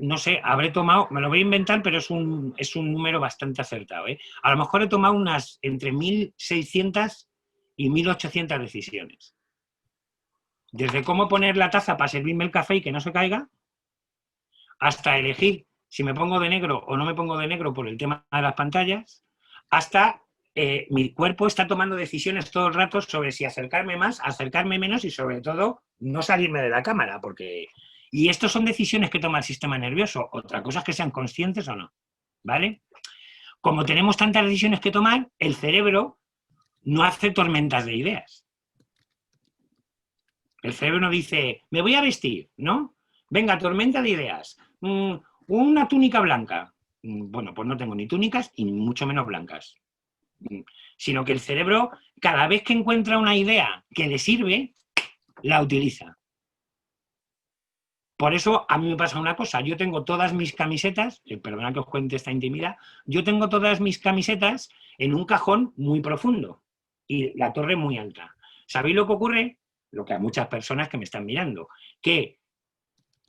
no sé, habré tomado, me lo voy a inventar, pero es un número bastante acertado, ¿eh? A lo mejor he tomado unas entre 1.600 y 1.800 decisiones. Desde cómo poner la taza para servirme el café y que no se caiga, hasta elegir si me pongo de negro o no me pongo de negro por el tema de las pantallas, hasta mi cuerpo está tomando decisiones todo el rato sobre si acercarme más, acercarme menos y sobre todo no salirme de la cámara, porque... Y estas son decisiones que toma el sistema nervioso, otra cosa es que sean conscientes o no, ¿vale? Como tenemos tantas decisiones que tomar, el cerebro no hace tormentas de ideas. El cerebro no dice, me voy a vestir, ¿no? Venga, tormenta de ideas. Una túnica blanca. Bueno, pues no tengo ni túnicas y mucho menos blancas. Sino que el cerebro, cada vez que encuentra una idea que le sirve, la utiliza. Por eso a mí me pasa una cosa, yo tengo todas mis camisetas, perdona que os cuente esta intimidad, yo tengo todas mis camisetas en un cajón muy profundo y la torre muy alta. ¿Sabéis lo que ocurre? Lo que a muchas personas que me están mirando, que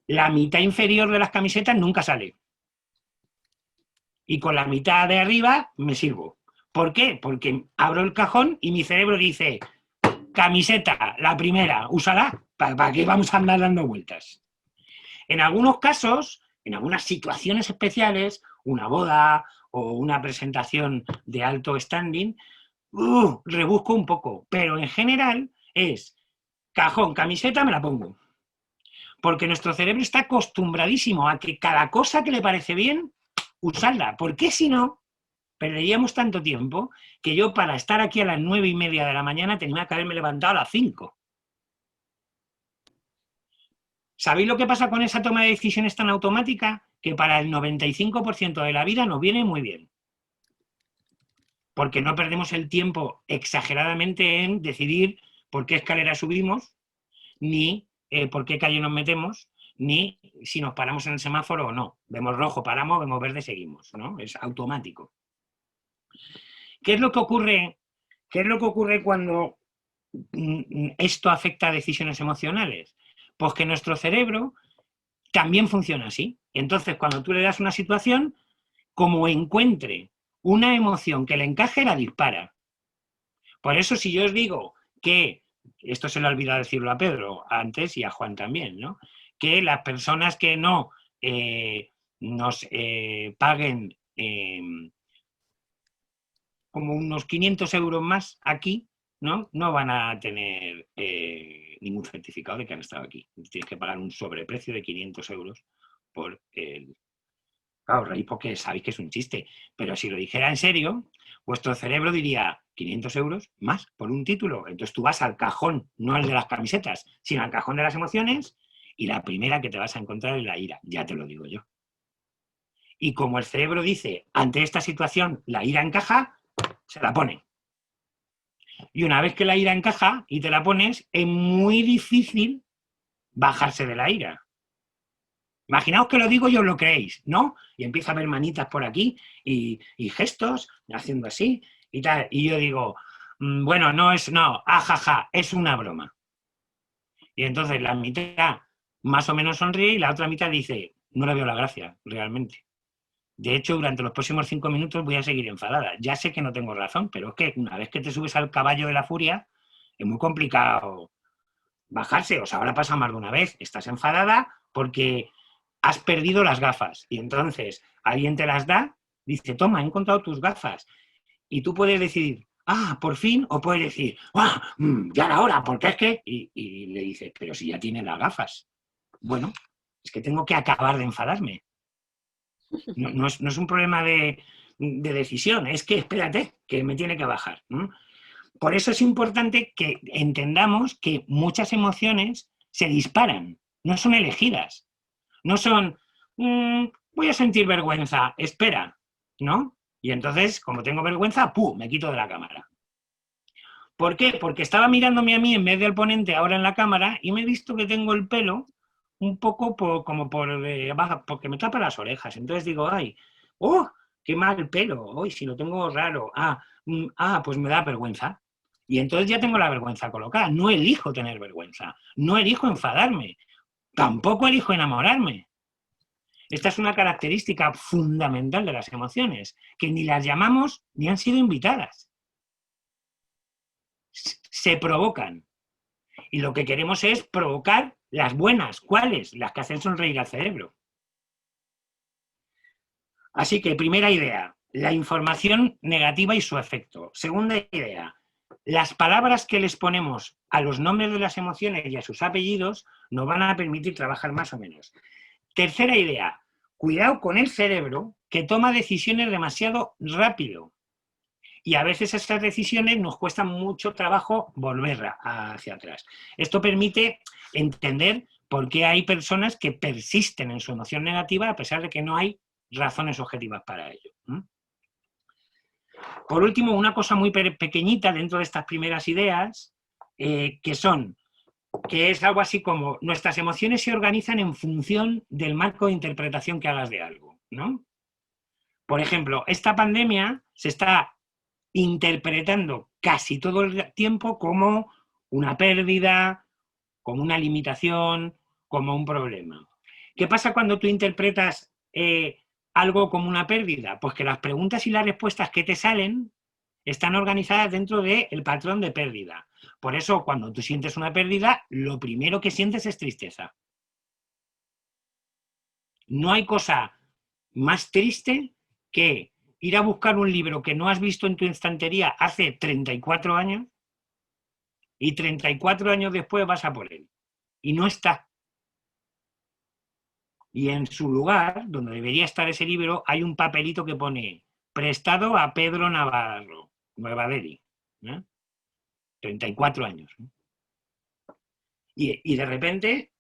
la mitad inferior de las camisetas nunca sale. Y con la mitad de arriba me sirvo. ¿Por qué? Porque abro el cajón y mi cerebro dice, camiseta, la primera, úsala, ¿para qué vamos a andar dando vueltas? En algunos casos, en algunas situaciones especiales, una boda o una presentación de alto standing, rebusco un poco, pero en general es cajón, camiseta, me la pongo. Porque nuestro cerebro está acostumbradísimo a que cada cosa que le parece bien, usarla. Porque si no, perderíamos tanto tiempo que yo para estar aquí a las 9:30 de la mañana tenía que haberme levantado a las 5. ¿Sabéis lo que pasa con esa toma de decisiones tan automática? Que para el 95% de la vida nos viene muy bien. Porque no perdemos el tiempo exageradamente en decidir por qué escalera subimos, ni por qué calle nos metemos, ni si nos paramos en el semáforo o no. Vemos rojo, paramos, vemos verde, seguimos, ¿no? Es automático. ¿Qué es lo que ocurre? ¿Qué es lo que ocurre cuando esto afecta a decisiones emocionales? Pues que nuestro cerebro también funciona así. Entonces, cuando tú le das una situación, como encuentre una emoción que le encaje, la dispara. Por eso, si yo os digo que, esto se le ha olvidado decirlo a Pedro antes y a Juan también, ¿no? Que las personas que no nos paguen como unos 500 euros más aquí, ¿no? No van a tener ningún certificado de que han estado aquí. Tienes que pagar un sobreprecio de 500 euros por el... Claro, reí porque sabéis que es un chiste, pero si lo dijera en serio, vuestro cerebro diría 500 euros más por un título. Entonces tú vas al cajón, no al de las camisetas, sino al cajón de las emociones, y la primera que te vas a encontrar es la ira, ya te lo digo yo. Y como el cerebro dice, ante esta situación la ira encaja, se la pone. Y una vez que la ira encaja y te la pones, es muy difícil bajarse de la ira. Imaginaos que lo digo y os lo creéis, ¿no? Y empieza a ver manitas por aquí y gestos, haciendo así y tal. Y yo digo, bueno, no, ajaja, es una broma. Y entonces la mitad más o menos sonríe y la otra mitad dice, no le veo la gracia, realmente. De hecho, durante los próximos 5 minutos voy a seguir enfadada. Ya sé que no tengo razón, pero es que una vez que te subes al caballo de la furia, es muy complicado bajarse. Os habrá pasado más de una vez. Estás enfadada porque has perdido las gafas. Y entonces alguien te las da, dice, toma, he encontrado tus gafas. Y tú puedes decidir, por fin, o puedes decir, ya era hora, porque es que... Y le dices, pero si ya tienes las gafas. Bueno, es que tengo que acabar de enfadarme. No es un problema de decisión, es que espérate, que me tiene que bajar. Por eso es importante que entendamos que muchas emociones se disparan, no son elegidas. No son, voy a sentir vergüenza, espera, ¿no? Y entonces, como tengo vergüenza, me quito de la cámara. ¿Por qué? Porque estaba mirándome a mí en vez del ponente ahora en la cámara y me he visto que tengo el pelo un poco como por baja, porque me tapa las orejas. Entonces digo, ay, ¡oh! ¡Qué mal pelo! Hoy si lo tengo raro. Pues me da vergüenza. Y entonces ya tengo la vergüenza colocada. No elijo tener vergüenza. No elijo enfadarme. Tampoco elijo enamorarme. Esta es una característica fundamental de las emociones, que ni las llamamos ni han sido invitadas. Se provocan. Y lo que queremos es provocar las buenas. ¿Cuáles? Las que hacen sonreír al cerebro. Así que, primera idea, la información negativa y su efecto. Segunda idea, las palabras que les ponemos a los nombres de las emociones y a sus apellidos nos van a permitir trabajar más o menos. Tercera idea, cuidado con el cerebro que toma decisiones demasiado rápido. Y a veces estas decisiones nos cuestan mucho trabajo volver hacia atrás. Esto permite entender por qué hay personas que persisten en su emoción negativa a pesar de que no hay razones objetivas para ello. Por último, una cosa muy pequeñita dentro de estas primeras ideas, que es algo así como nuestras emociones se organizan en función del marco de interpretación que hagas de algo, ¿no? Por ejemplo, esta pandemia se está interpretando casi todo el tiempo como una pérdida, como una limitación, como un problema. ¿Qué pasa cuando tú interpretas algo como una pérdida? Pues que las preguntas y las respuestas que te salen están organizadas dentro del patrón de pérdida. Por eso, cuando tú sientes una pérdida, lo primero que sientes es tristeza. No hay cosa más triste que ir a buscar un libro que no has visto en tu estantería hace 34 años y 34 años después vas a por él. Y no está. Y en su lugar, donde debería estar ese libro, hay un papelito que pone prestado a Pedro Navarro, Nueva Delhi. 34 años. Y de repente,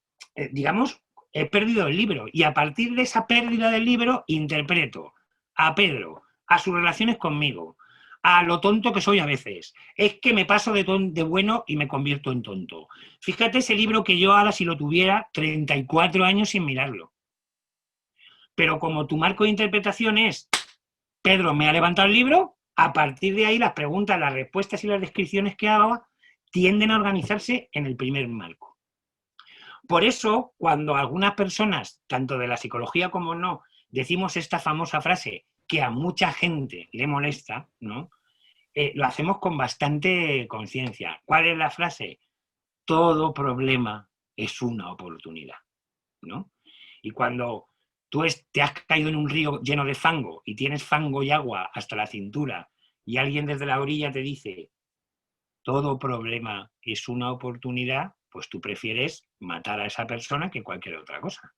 digamos, he perdido el libro. Y a partir de esa pérdida del libro, interpreto a Pedro, a sus relaciones conmigo, a lo tonto que soy a veces. Es que me paso de bueno y me convierto en tonto. Fíjate ese libro que yo ahora, si lo tuviera, 34 años sin mirarlo. Pero como tu marco de interpretación es Pedro me ha levantado el libro, a partir de ahí las preguntas, las respuestas y las descripciones que hago tienden a organizarse en el primer marco. Por eso, cuando algunas personas, tanto de la psicología como no, decimos esta famosa frase que a mucha gente le molesta, ¿no? Lo hacemos con bastante conciencia. ¿Cuál es la frase? Todo problema es una oportunidad, ¿no? Y cuando tú te has caído en un río lleno de fango y tienes fango y agua hasta la cintura y alguien desde la orilla te dice todo problema es una oportunidad, pues tú prefieres matar a esa persona que cualquier otra cosa.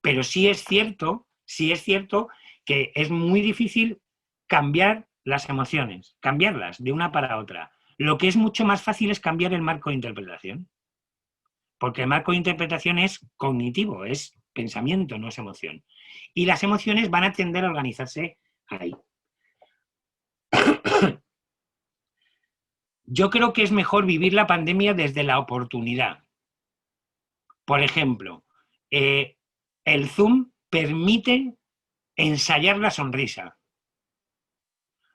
Pero sí es cierto que es muy difícil cambiar las emociones, cambiarlas de una para otra. Lo que es mucho más fácil es cambiar el marco de interpretación. Porque el marco de interpretación es cognitivo, es pensamiento, no es emoción. Y las emociones van a tender a organizarse ahí. Yo creo que es mejor vivir la pandemia desde la oportunidad. Por ejemplo, el Zoom permite ensayar la sonrisa.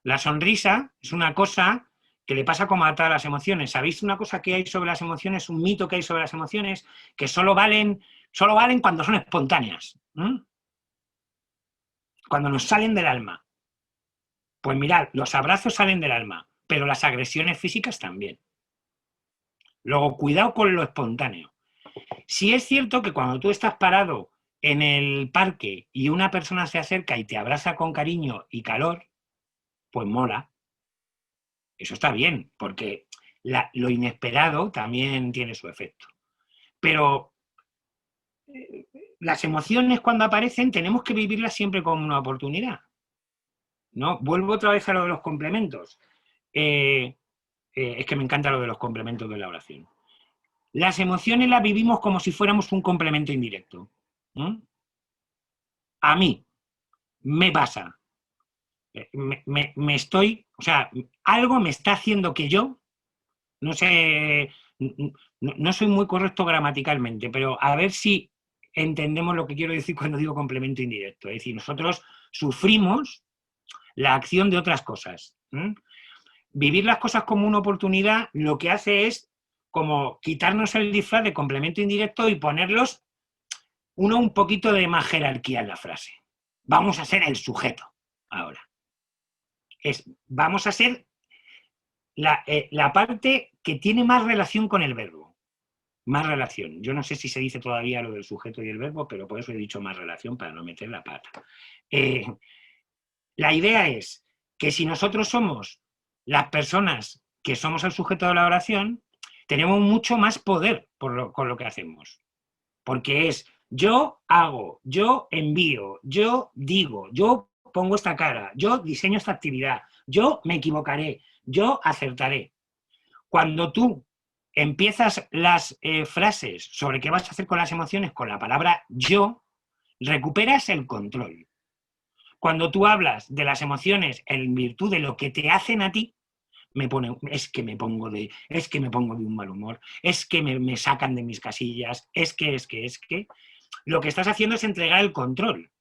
La sonrisa es una cosa que le pasa como a todas las emociones. ¿Sabéis una cosa que hay sobre las emociones, un mito que hay sobre las emociones? Que solo valen cuando son espontáneas. Cuando nos salen del alma. Pues mirad, los abrazos salen del alma, pero las agresiones físicas también. Luego, cuidado con lo espontáneo. Si es cierto que cuando tú estás parado en el parque y una persona se acerca y te abraza con cariño y calor, pues mola. Eso está bien, porque lo inesperado también tiene su efecto. Pero las emociones cuando aparecen tenemos que vivirlas siempre como una oportunidad. ¿No? Vuelvo otra vez a lo de los complementos. Es que me encanta lo de los complementos de la oración. Las emociones las vivimos como si fuéramos un complemento indirecto. A mí me pasa. O sea, algo me está haciendo que yo, no sé, no soy muy correcto gramaticalmente, pero a ver si entendemos lo que quiero decir cuando digo complemento indirecto. Es decir, nosotros sufrimos la acción de otras cosas. Vivir las cosas como una oportunidad lo que hace es como quitarnos el disfraz de complemento indirecto y ponerlos un poquito de más jerarquía en la frase. Vamos a ser el sujeto ahora. Vamos a ser la parte que tiene más relación con el verbo. Más relación. Yo no sé si se dice todavía lo del sujeto y el verbo, pero por eso he dicho más relación para no meter la pata. La idea es que si nosotros somos las personas que somos el sujeto de la oración, tenemos mucho más poder con lo que hacemos. Porque es yo hago, yo envío, yo digo, yo pongo esta cara, yo diseño esta actividad, yo me equivocaré, yo acertaré. Cuando tú empiezas las frases sobre qué vas a hacer con las emociones con la palabra yo, recuperas el control. Cuando tú hablas de las emociones en virtud de lo que te hacen a ti, es que me pongo de un mal humor, es que me sacan de mis casillas, es que. Lo que estás haciendo es entregar el control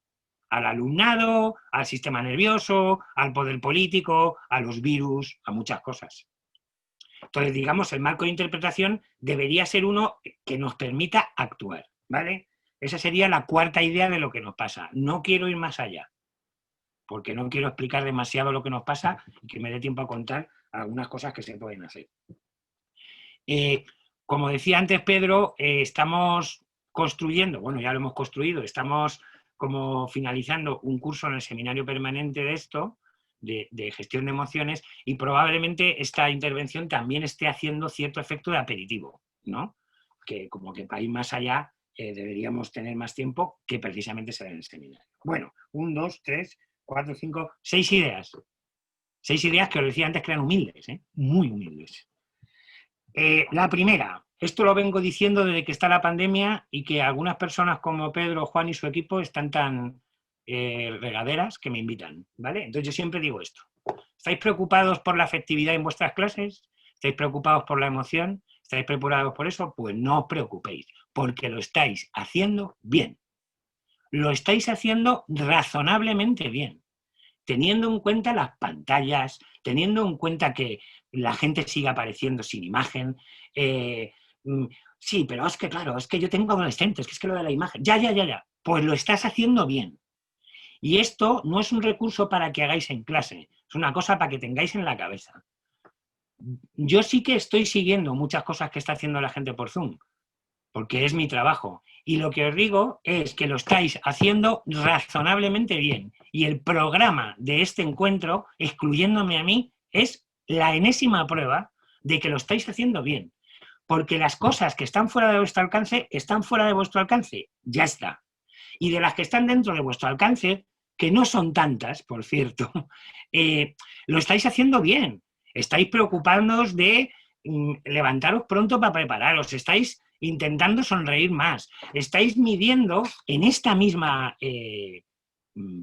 al alumnado, al sistema nervioso, al poder político, a los virus, a muchas cosas. Entonces, digamos, el marco de interpretación debería ser uno que nos permita actuar, ¿vale? Esa sería la cuarta idea de lo que nos pasa. No quiero ir más allá, porque no quiero explicar demasiado lo que nos pasa y que me dé tiempo a contar algunas cosas que se pueden hacer. Como decía antes Pedro, estamos construyendo, bueno, ya lo hemos construido, estamos como finalizando un curso en el seminario permanente de esto, de gestión de emociones, y probablemente esta intervención también esté haciendo cierto efecto de aperitivo, ¿no? Que como que para ir más allá deberíamos tener más tiempo que precisamente será en el seminario. Bueno, 1, 2, 3, 4, 5, 6 ideas. 6 ideas que os decía antes que eran humildes, muy humildes. La primera, esto lo vengo diciendo desde que está la pandemia y que algunas personas como Pedro, Juan y su equipo están tan regaderas que me invitan, ¿vale? Entonces yo siempre digo esto. ¿Estáis preocupados por la afectividad en vuestras clases? ¿Estáis preocupados por la emoción? ¿Estáis preparados por eso? Pues no os preocupéis, porque lo estáis haciendo bien. Lo estáis haciendo razonablemente bien, teniendo en cuenta las pantallas, teniendo en cuenta que la gente sigue apareciendo sin imagen. Sí, pero es que claro, es que yo tengo adolescentes, que es que lo de la imagen, ya, pues lo estás haciendo bien. Y esto no es un recurso para que hagáis en clase, es una cosa para que tengáis en la cabeza. Yo sí que estoy siguiendo muchas cosas que está haciendo la gente por Zoom, porque es mi trabajo. Y lo que os digo es que lo estáis haciendo razonablemente bien. Y el programa de este encuentro, excluyéndome a mí, es la enésima prueba de que lo estáis haciendo bien. Porque las cosas que están fuera de vuestro alcance, están fuera de vuestro alcance. Ya está. y de las que están dentro de vuestro alcance, que no son tantas, por cierto, lo estáis haciendo bien. Estáis preocupándoos de levantaros pronto para prepararos, estáis intentando sonreír más, estáis midiendo en esta misma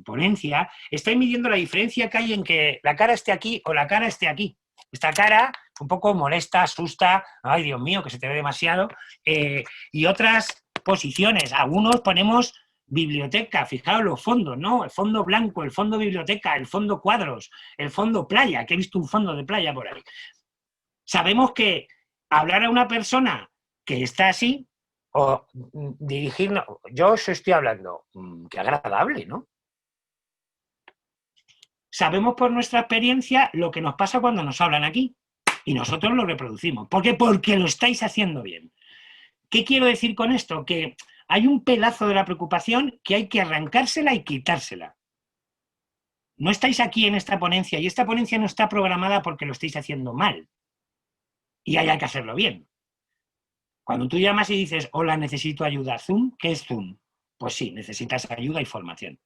ponencia, estáis midiendo la diferencia que hay en que la cara esté aquí o la cara esté aquí. Esta cara un poco molesta, asusta, ay Dios mío, que se te ve demasiado, y otras posiciones. Algunos ponemos biblioteca, fijaos los fondos, ¿no? El fondo blanco, el fondo biblioteca, el fondo cuadros, el fondo playa, que he visto un fondo de playa por ahí. Sabemos que hablar a una persona que está así, o dirigirnos, yo os estoy hablando, qué agradable, ¿no? Sabemos por nuestra experiencia lo que nos pasa cuando nos hablan aquí y nosotros lo reproducimos. ¿Por qué? Porque lo estáis haciendo bien. ¿Qué quiero decir con esto? Que hay un pedazo de la preocupación que hay que arrancársela y quitársela. No estáis aquí en esta ponencia y esta ponencia no está programada porque lo estáis haciendo mal y hay que hacerlo bien. Cuando tú llamas y dices, hola, necesito ayuda, Zoom, ¿qué es Zoom? Pues sí, necesitas ayuda y formación.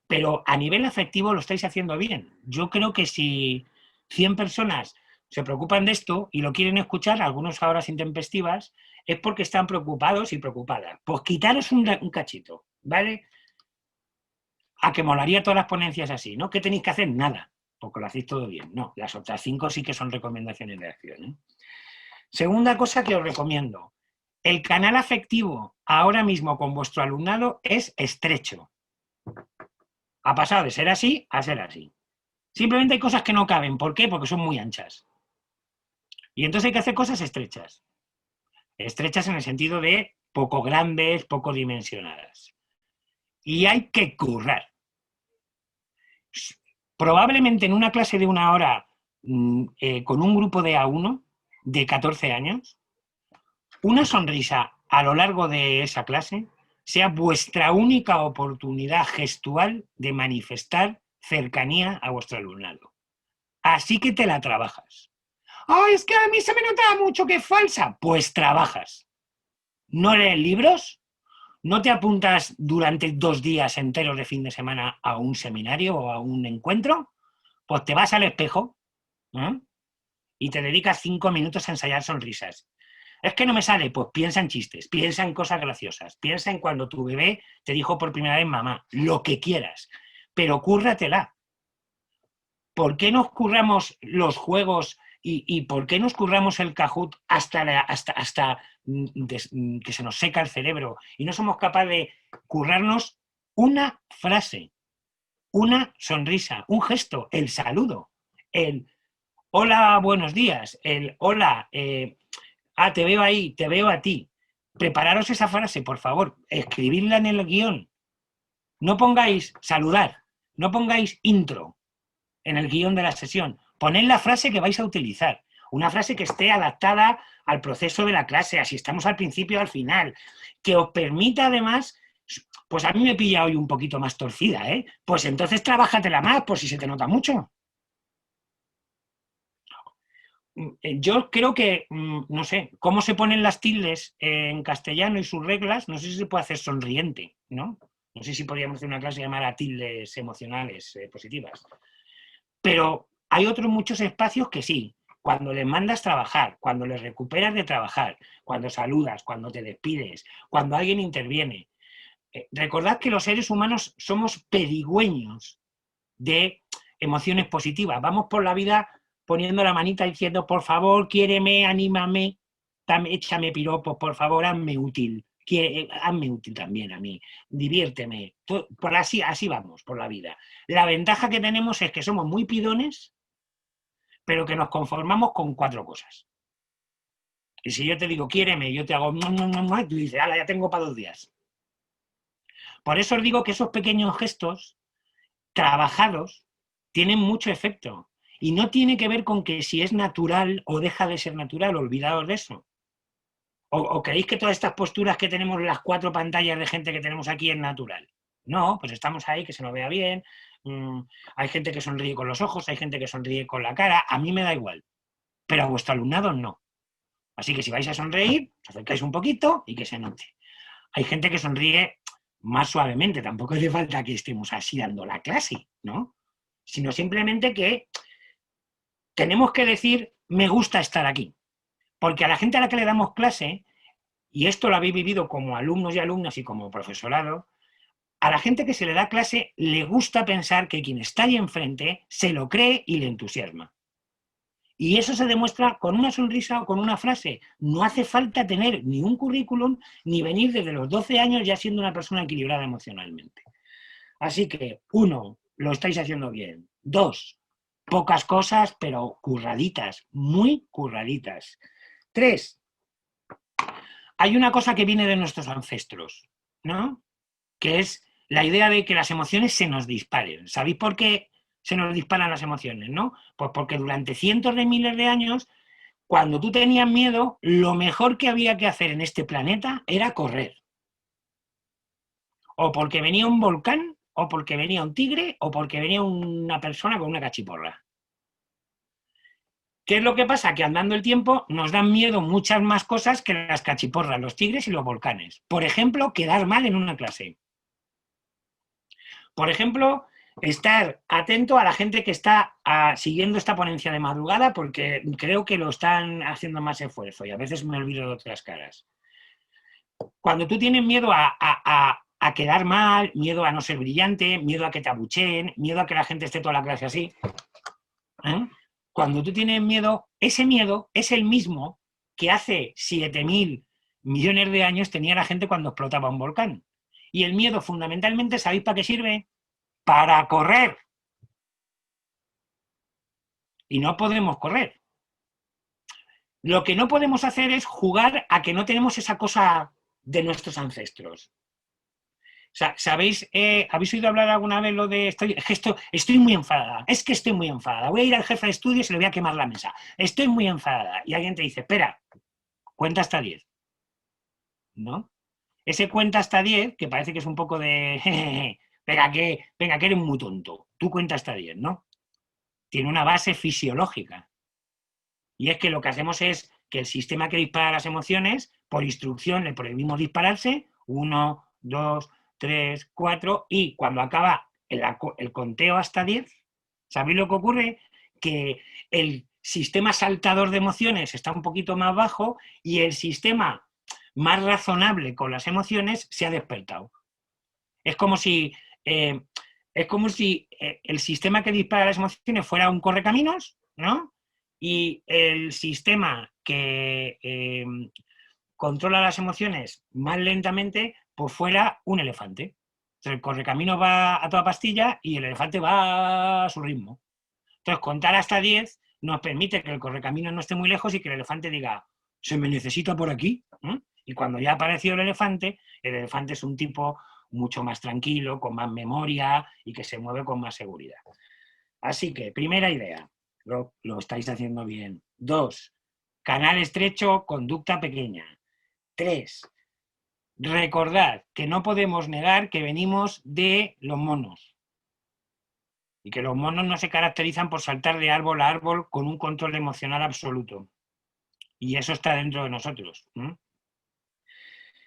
Pero a nivel afectivo lo estáis haciendo bien. Yo creo que si 100 personas se preocupan de esto y lo quieren escuchar, algunos a horas intempestivas, es porque están preocupados y preocupadas. Pues quitaros un cachito, ¿vale? A que molaría todas las ponencias así, ¿no? ¿Qué tenéis que hacer? Nada, porque lo hacéis todo bien. No, las otras 5 sí que son recomendaciones de acción, ¿eh? Segunda cosa que os recomiendo. El canal afectivo ahora mismo con vuestro alumnado es estrecho. Ha pasado de ser así a ser así. Simplemente hay cosas que no caben. ¿Por qué? Porque son muy anchas. Y entonces hay que hacer cosas estrechas. Estrechas en el sentido de poco grandes, poco dimensionadas. Y hay que currar. Probablemente en una clase de 1 hora con un grupo de A1 de 14 años, una sonrisa a lo largo de esa clase sea vuestra única oportunidad gestual de manifestar cercanía a vuestro alumnado. Así que te la trabajas. ¡Ay, es que a mí se me nota mucho que es falsa! Pues trabajas. ¿No lees libros? ¿No te apuntas durante 2 días enteros de fin de semana a un seminario o a un encuentro? Pues te vas al espejo, ¿eh? Y te dedicas 5 minutos a ensayar sonrisas. Es que no me sale, pues piensa en chistes, piensa en cosas graciosas, piensa en cuando tu bebé te dijo por primera vez mamá, lo que quieras, pero cúrratela. ¿Por qué nos curramos los juegos y por qué nos curramos el Kahoot hasta que se nos seca el cerebro y no somos capaces de currarnos una frase, una sonrisa, un gesto, el saludo, el hola, buenos días, el hola, te veo ahí, te veo a ti. Prepararos esa frase, por favor, escribidla en el guión. No pongáis saludar, no pongáis intro en el guión de la sesión. Poned la frase que vais a utilizar. Una frase que esté adaptada al proceso de la clase, así estamos al principio o al final. Que os permita además, pues a mí me pilla hoy un poquito más torcida, ¿eh? Pues entonces trabájatela más por si se te nota mucho. Yo creo que, no sé, cómo se ponen las tildes en castellano y sus reglas, no sé si se puede hacer sonriente, ¿no? No sé si podríamos hacer una clase llamada tildes emocionales positivas. Pero hay otros muchos espacios que sí. Cuando les mandas trabajar, cuando les recuperas de trabajar, cuando saludas, cuando te despides, cuando alguien interviene. Recordad que los seres humanos somos pedigüeños de emociones positivas. Vamos por la vida poniendo la manita diciendo, por favor, quiéreme, anímame, échame piropos, por favor, hazme útil. Hazme útil también a mí, diviérteme. Por así vamos por la vida. La ventaja que tenemos es que somos muy pidones, pero que nos conformamos con 4 cosas. Y si yo te digo, quiéreme, yo te hago, tú dices, ala, ya tengo para 2 días. Por eso os digo que esos pequeños gestos trabajados tienen mucho efecto. Y no tiene que ver con que si es natural o deja de ser natural, olvidaos de eso. ¿O creéis que todas estas posturas que tenemos en las 4 pantallas de gente que tenemos aquí es natural? No, pues estamos ahí, que se nos vea bien. Hay gente que sonríe con los ojos, hay gente que sonríe con la cara. A mí me da igual. Pero a vuestro alumnado no. Así que si vais a sonreír, os acercáis un poquito y que se note. Hay gente que sonríe más suavemente, tampoco hace falta que estemos así dando la clase, ¿no? Sino simplemente que tenemos que decir, me gusta estar aquí. Porque a la gente a la que le damos clase, y esto lo habéis vivido como alumnos y alumnas y como profesorado, a la gente que se le da clase le gusta pensar que quien está ahí enfrente se lo cree y le entusiasma. Y eso se demuestra con una sonrisa o con una frase. No hace falta tener ni un currículum ni venir desde los 12 años ya siendo una persona equilibrada emocionalmente. Así que, 1, lo estáis haciendo bien. 2, pocas cosas, pero curraditas, muy curraditas. 3, hay una cosa que viene de nuestros ancestros, ¿no? Que es la idea de que las emociones se nos disparen. ¿Sabéis por qué se nos disparan las emociones, no? Pues porque durante cientos de miles de años, cuando tú tenías miedo, lo mejor que había que hacer en este planeta era correr. O porque venía un volcán, o porque venía un tigre, o porque venía una persona con una cachiporra. ¿Qué es lo que pasa? Que andando el tiempo nos dan miedo muchas más cosas que las cachiporras, los tigres y los volcanes. Por ejemplo, quedar mal en una clase. Por ejemplo, estar atento a la gente que está siguiendo esta ponencia de madrugada porque creo que lo están haciendo más esfuerzo y a veces me olvido de otras caras. Cuando tú tienes miedo a quedar mal, miedo a no ser brillante, miedo a que te abucheen, miedo a que la gente esté toda la clase así, ¿eh? Cuando tú tienes miedo, ese miedo es el mismo que hace 7.000 millones de años tenía la gente cuando explotaba un volcán. Y el miedo fundamentalmente, ¿sabéis para qué sirve? Para correr. Y no podemos correr. Lo que no podemos hacer es jugar a que no tenemos esa cosa de nuestros ancestros. ¿Sabéis? ¿Habéis oído hablar alguna vez lo de estoy muy enfadada? Es que estoy muy enfadada. Voy a ir al jefe de estudios y le voy a quemar la mesa. Estoy muy enfadada. Y alguien te dice, espera, cuenta hasta 10. ¿No? Ese cuenta hasta 10, que parece que es un poco de venga, que eres muy tonto. Tú cuenta hasta 10, ¿no? Tiene una base fisiológica. Y es que lo que hacemos es que el sistema que dispara las emociones, por instrucción le prohibimos dispararse, 1, 2, 3, 4, y cuando acaba el conteo hasta 10, ¿sabéis lo que ocurre? Que el sistema saltador de emociones está un poquito más bajo y el sistema más razonable con las emociones se ha despertado. Es como si, el sistema que dispara las emociones fuera un correcaminos, ¿no? Y el sistema que controla las emociones más lentamente, pues fuera un elefante. Entonces, el correcaminos va a toda pastilla y el elefante va a su ritmo. Entonces, contar hasta 10 nos permite que el correcaminos no esté muy lejos y que el elefante diga, se me necesita por aquí. Y cuando ya ha aparecido el elefante es un tipo mucho más tranquilo, con más memoria y que se mueve con más seguridad. Así que, primera idea, lo estáis haciendo bien. 2, canal estrecho, conducta pequeña. 3, recordad que no podemos negar que venimos de los monos y que los monos no se caracterizan por saltar de árbol a árbol con un control emocional absoluto. Y eso está dentro de nosotros.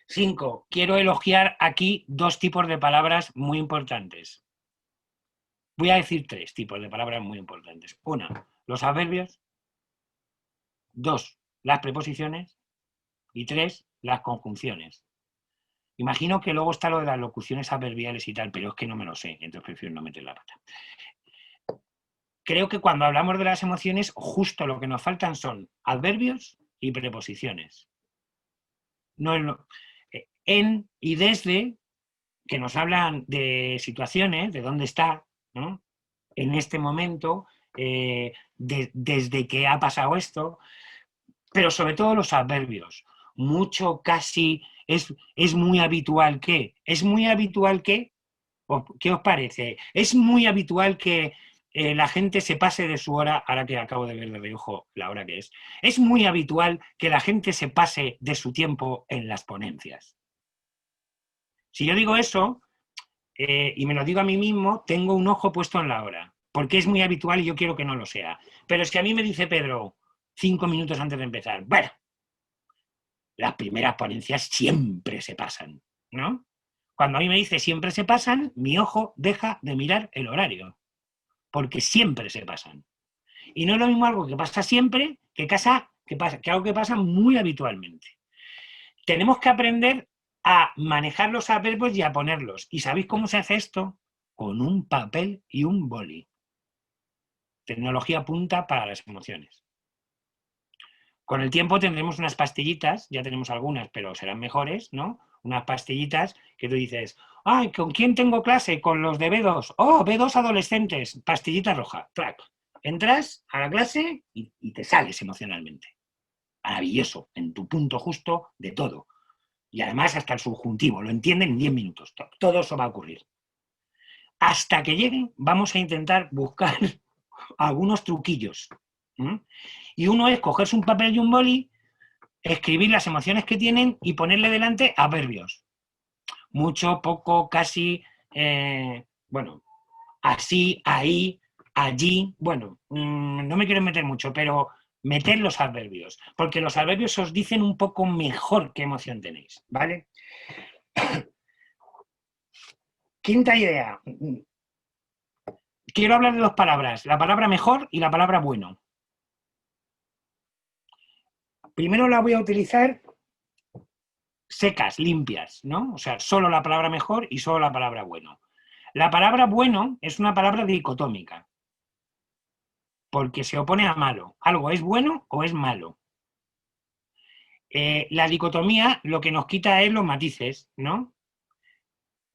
5, quiero elogiar aquí 2 tipos de palabras muy importantes. Voy a decir 3 tipos de palabras muy importantes. 1, los adverbios. 2, las preposiciones. Y 3, las conjunciones. Imagino que luego está lo de las locuciones adverbiales y tal, pero es que no me lo sé, entonces prefiero no meter la pata. Creo que cuando hablamos de las emociones, justo lo que nos faltan son adverbios y preposiciones. No, en y desde, que nos hablan de situaciones, de dónde está, ¿no? En este momento, desde que ha pasado esto, pero sobre todo los adverbios. Mucho, casi, es muy habitual que. Es muy habitual que. ¿Qué os parece? Es muy habitual que la gente se pase de su hora, ahora que acabo de ver de reojo la hora que es. Es muy habitual que la gente se pase de su tiempo en las ponencias. Si yo digo eso, y me lo digo a mí mismo, tengo un ojo puesto en la hora, porque es muy habitual y yo quiero que no lo sea. Pero es que a mí me dice Pedro, 5 minutos antes de empezar, bueno, las primeras ponencias siempre se pasan, ¿no? Cuando a mí me dice siempre se pasan, mi ojo deja de mirar el horario, porque siempre se pasan. Y no es lo mismo algo que pasa siempre que algo que pasa muy habitualmente. Tenemos que aprender a manejar los adverbios y a ponerlos. ¿Y sabéis cómo se hace esto? Con un papel y un boli. Tecnología punta para las emociones. Con el tiempo tendremos unas pastillitas, ya tenemos algunas, pero serán mejores, ¿no? Unas pastillitas que tú dices, ¡ay, ¿con quién tengo clase? Con los de B2. ¡Oh, B2 adolescentes! Pastillita roja. ¡Trac! Entras a la clase y te sales emocionalmente. Maravilloso, en tu punto justo de todo. Y además hasta el subjuntivo, lo entienden en 10 minutos. Todo eso va a ocurrir. Hasta que lleguen, vamos a intentar buscar algunos truquillos. Y uno es cogerse un papel y un boli, escribir las emociones que tienen y ponerle delante adverbios. Mucho, poco, casi, bueno, así, ahí, allí. Bueno, no me quiero meter mucho, pero meter los adverbios, porque los adverbios os dicen un poco mejor qué emoción tenéis, ¿vale? Quinta idea. Quiero hablar de dos palabras, la palabra mejor y la palabra bueno. Primero la voy a utilizar secas, limpias, ¿no? O sea, solo la palabra mejor y solo la palabra bueno. La palabra bueno es una palabra dicotómica, porque se opone a malo. Algo es bueno o es malo. La dicotomía lo que nos quita es los matices, ¿no?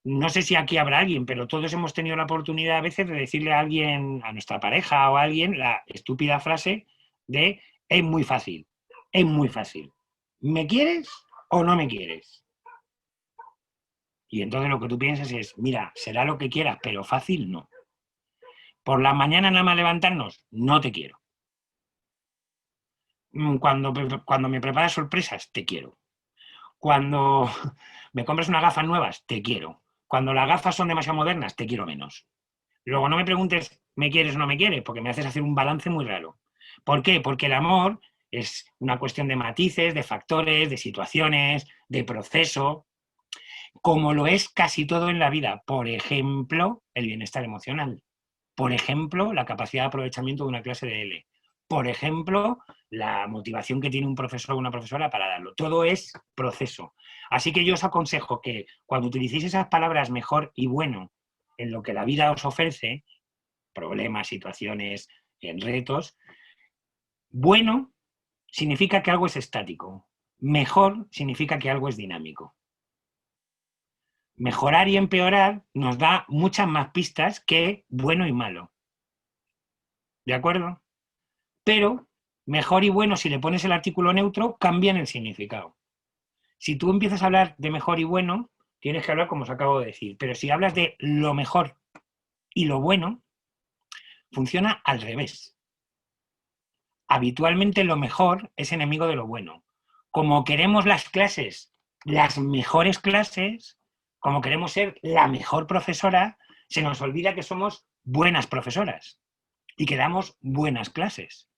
No sé si aquí habrá alguien, pero todos hemos tenido la oportunidad a veces de decirle a alguien, a nuestra pareja o a alguien, la estúpida frase de es muy fácil, es muy fácil. ¿Me quieres o no me quieres? Y entonces lo que tú piensas es, mira, será lo que quieras, pero fácil no. Por la mañana nada más levantarnos, no te quiero. Cuando me preparas sorpresas, te quiero. Cuando me compras unas gafas nuevas, te quiero. Cuando las gafas son demasiado modernas, te quiero menos. Luego no me preguntes, ¿me quieres o no me quieres? Porque me haces hacer un balance muy raro. ¿Por qué? Porque el amor es una cuestión de matices, de factores, de situaciones, de proceso, como lo es casi todo en la vida. Por ejemplo, el bienestar emocional. Por ejemplo, la capacidad de aprovechamiento de una clase de L. Por ejemplo, la motivación que tiene un profesor o una profesora para darlo. Todo es proceso. Así que yo os aconsejo que cuando utilicéis esas palabras mejor y bueno en lo que la vida os ofrece, problemas, situaciones, retos, bueno significa que algo es estático. Mejor significa que algo es dinámico. Mejorar y empeorar nos da muchas más pistas que bueno y malo. ¿De acuerdo? Pero mejor y bueno, si le pones el artículo neutro, cambian el significado. Si tú empiezas a hablar de mejor y bueno, tienes que hablar como os acabo de decir. Pero si hablas de lo mejor y lo bueno, funciona al revés. Habitualmente lo mejor es enemigo de lo bueno. Como queremos las clases, las mejores clases, como queremos ser la mejor profesora, se nos olvida que somos buenas profesoras y que damos buenas clases.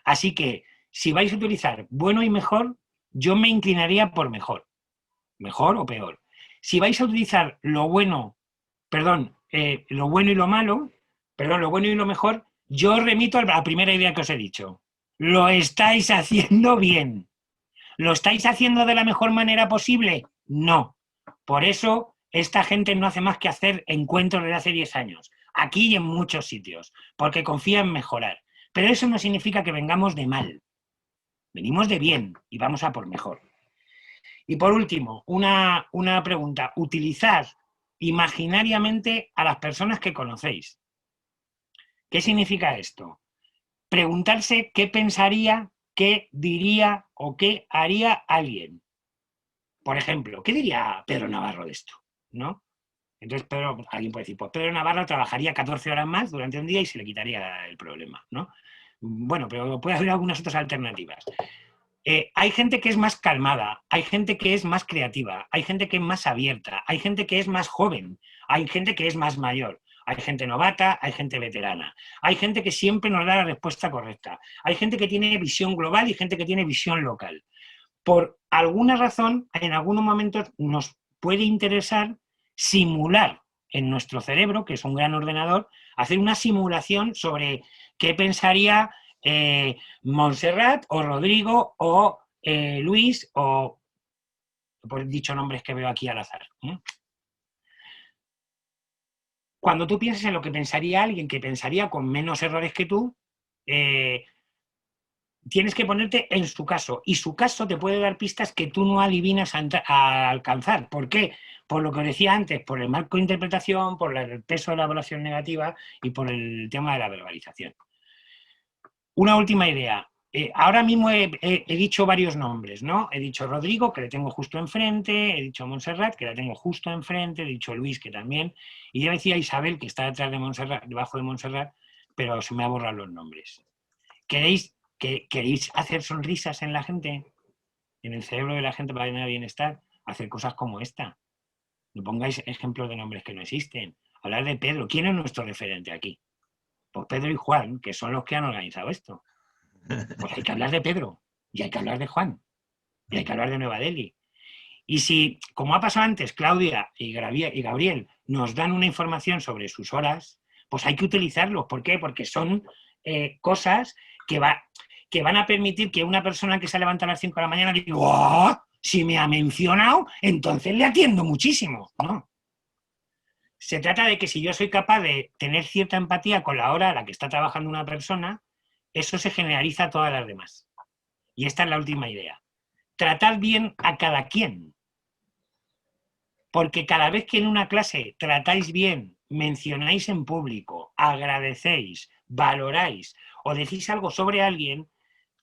Así que, si vais a utilizar bueno y mejor, yo me inclinaría por mejor. Mejor o peor. Si vais a utilizar lo bueno y lo malo, lo bueno y lo mejor, yo os remito a la primera idea que os he dicho. Lo estáis haciendo bien. ¿Lo estáis haciendo de la mejor manera posible? No. Por eso, esta gente no hace más que hacer encuentros desde hace 10 años. Aquí y en muchos sitios. Porque confía en mejorar. Pero eso no significa que vengamos de mal. Venimos de bien y vamos a por mejor. Y por último, una pregunta. Utilizad imaginariamente a las personas que conocéis. ¿Qué significa esto? Preguntarse qué pensaría, qué diría o qué haría alguien. Por ejemplo, ¿qué diría Pedro Navarro de esto? ¿No? Entonces, alguien puede decir, pues Pedro Navarro trabajaría 14 horas más durante un día y se le quitaría el problema, ¿no? Bueno, pero puede haber algunas otras alternativas. Hay gente que es más calmada, hay gente que es más creativa, hay gente que es más abierta, hay gente que es más joven, hay gente que es más mayor, hay gente novata, hay gente veterana, hay gente que siempre nos da la respuesta correcta, hay gente que tiene visión global y gente que tiene visión local. Por alguna razón, en algunos momentos nos puede interesar simular en nuestro cerebro, que es un gran ordenador, hacer una simulación sobre qué pensaría Montserrat o Rodrigo o Luis o, por dicho nombres que veo aquí al azar. Cuando tú piensas en lo que pensaría alguien que pensaría con menos errores que tú, tienes que ponerte en su caso, y su caso te puede dar pistas que tú no adivinas a alcanzar. ¿Por qué? Por lo que os decía antes, por el marco de interpretación, por el peso de la evaluación negativa y por el tema de la verbalización. Una última idea. Ahora mismo he dicho varios nombres, ¿no? He dicho Rodrigo, que le tengo justo enfrente, he dicho Montserrat, que la tengo justo enfrente, he dicho Luis, que también, y yo decía Isabel, que está detrás de Montserrat, debajo de Montserrat, pero se me ha borrado los nombres. ¿Queréis hacer sonrisas en la gente, en el cerebro de la gente para tener bienestar? Hacer cosas como esta. No pongáis ejemplos de nombres que no existen. Hablar de Pedro. ¿Quién es nuestro referente aquí? Pues Pedro y Juan, que son los que han organizado esto. Pues hay que hablar de Pedro, y hay que hablar de Juan, y hay que hablar de Nueva Delhi. Y si, como ha pasado antes, Claudia y Gabriel nos dan una información sobre sus horas, pues hay que utilizarlos. ¿Por qué? Porque son cosas que van a permitir que una persona que se levanta a las 5 de la mañana diga, ¡oh! Si me ha mencionado, entonces le atiendo muchísimo. No. Se trata de que si yo soy capaz de tener cierta empatía con la hora a la que está trabajando una persona, eso se generaliza a todas las demás. Y esta es la última idea. Tratad bien a cada quien. Porque cada vez que en una clase tratáis bien, mencionáis en público, agradecéis, valoráis o decís algo sobre alguien,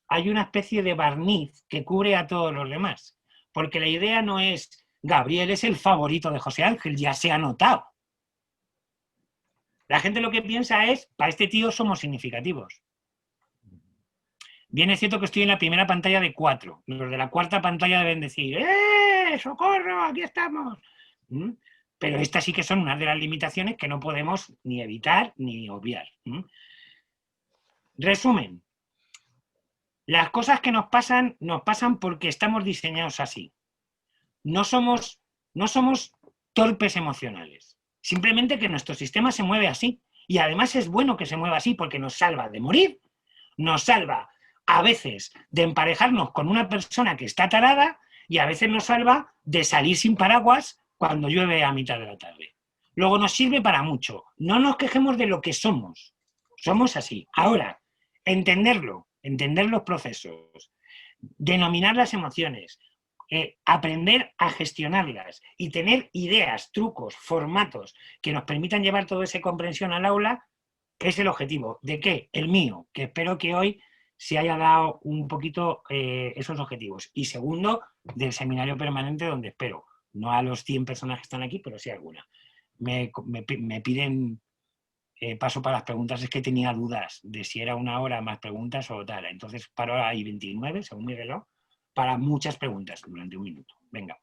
hay una especie de barniz que cubre a todos los demás. Porque la idea no es, Gabriel es el favorito de José Ángel, ya se ha notado. La gente lo que piensa es, para este tío somos significativos. Bien es cierto que estoy en la primera pantalla de 4. Los de la cuarta pantalla deben decir, ¡socorro! ¡Aquí estamos! Pero estas sí que son unas de las limitaciones que no podemos ni evitar ni obviar. Resumen. Las cosas que nos pasan porque estamos diseñados así. No somos torpes emocionales. Simplemente que nuestro sistema se mueve así. Y además es bueno que se mueva así porque nos salva de morir, nos salva a veces de emparejarnos con una persona que está tarada y a veces nos salva de salir sin paraguas cuando llueve a mitad de la tarde. Luego nos sirve para mucho. No nos quejemos de lo que somos. Somos así. Ahora, entender los procesos, denominar las emociones, aprender a gestionarlas y tener ideas, trucos, formatos que nos permitan llevar toda esa comprensión al aula, es el objetivo. ¿De qué? El mío, que espero que hoy se haya dado un poquito esos objetivos. Y segundo, del seminario permanente, donde espero, no a los 100 personas que están aquí, pero sí alguna. Me piden paso para las preguntas, es que tenía dudas de si era una hora más preguntas o tal. Entonces paro ahí 29, según mi reloj, para muchas preguntas durante un minuto. Venga.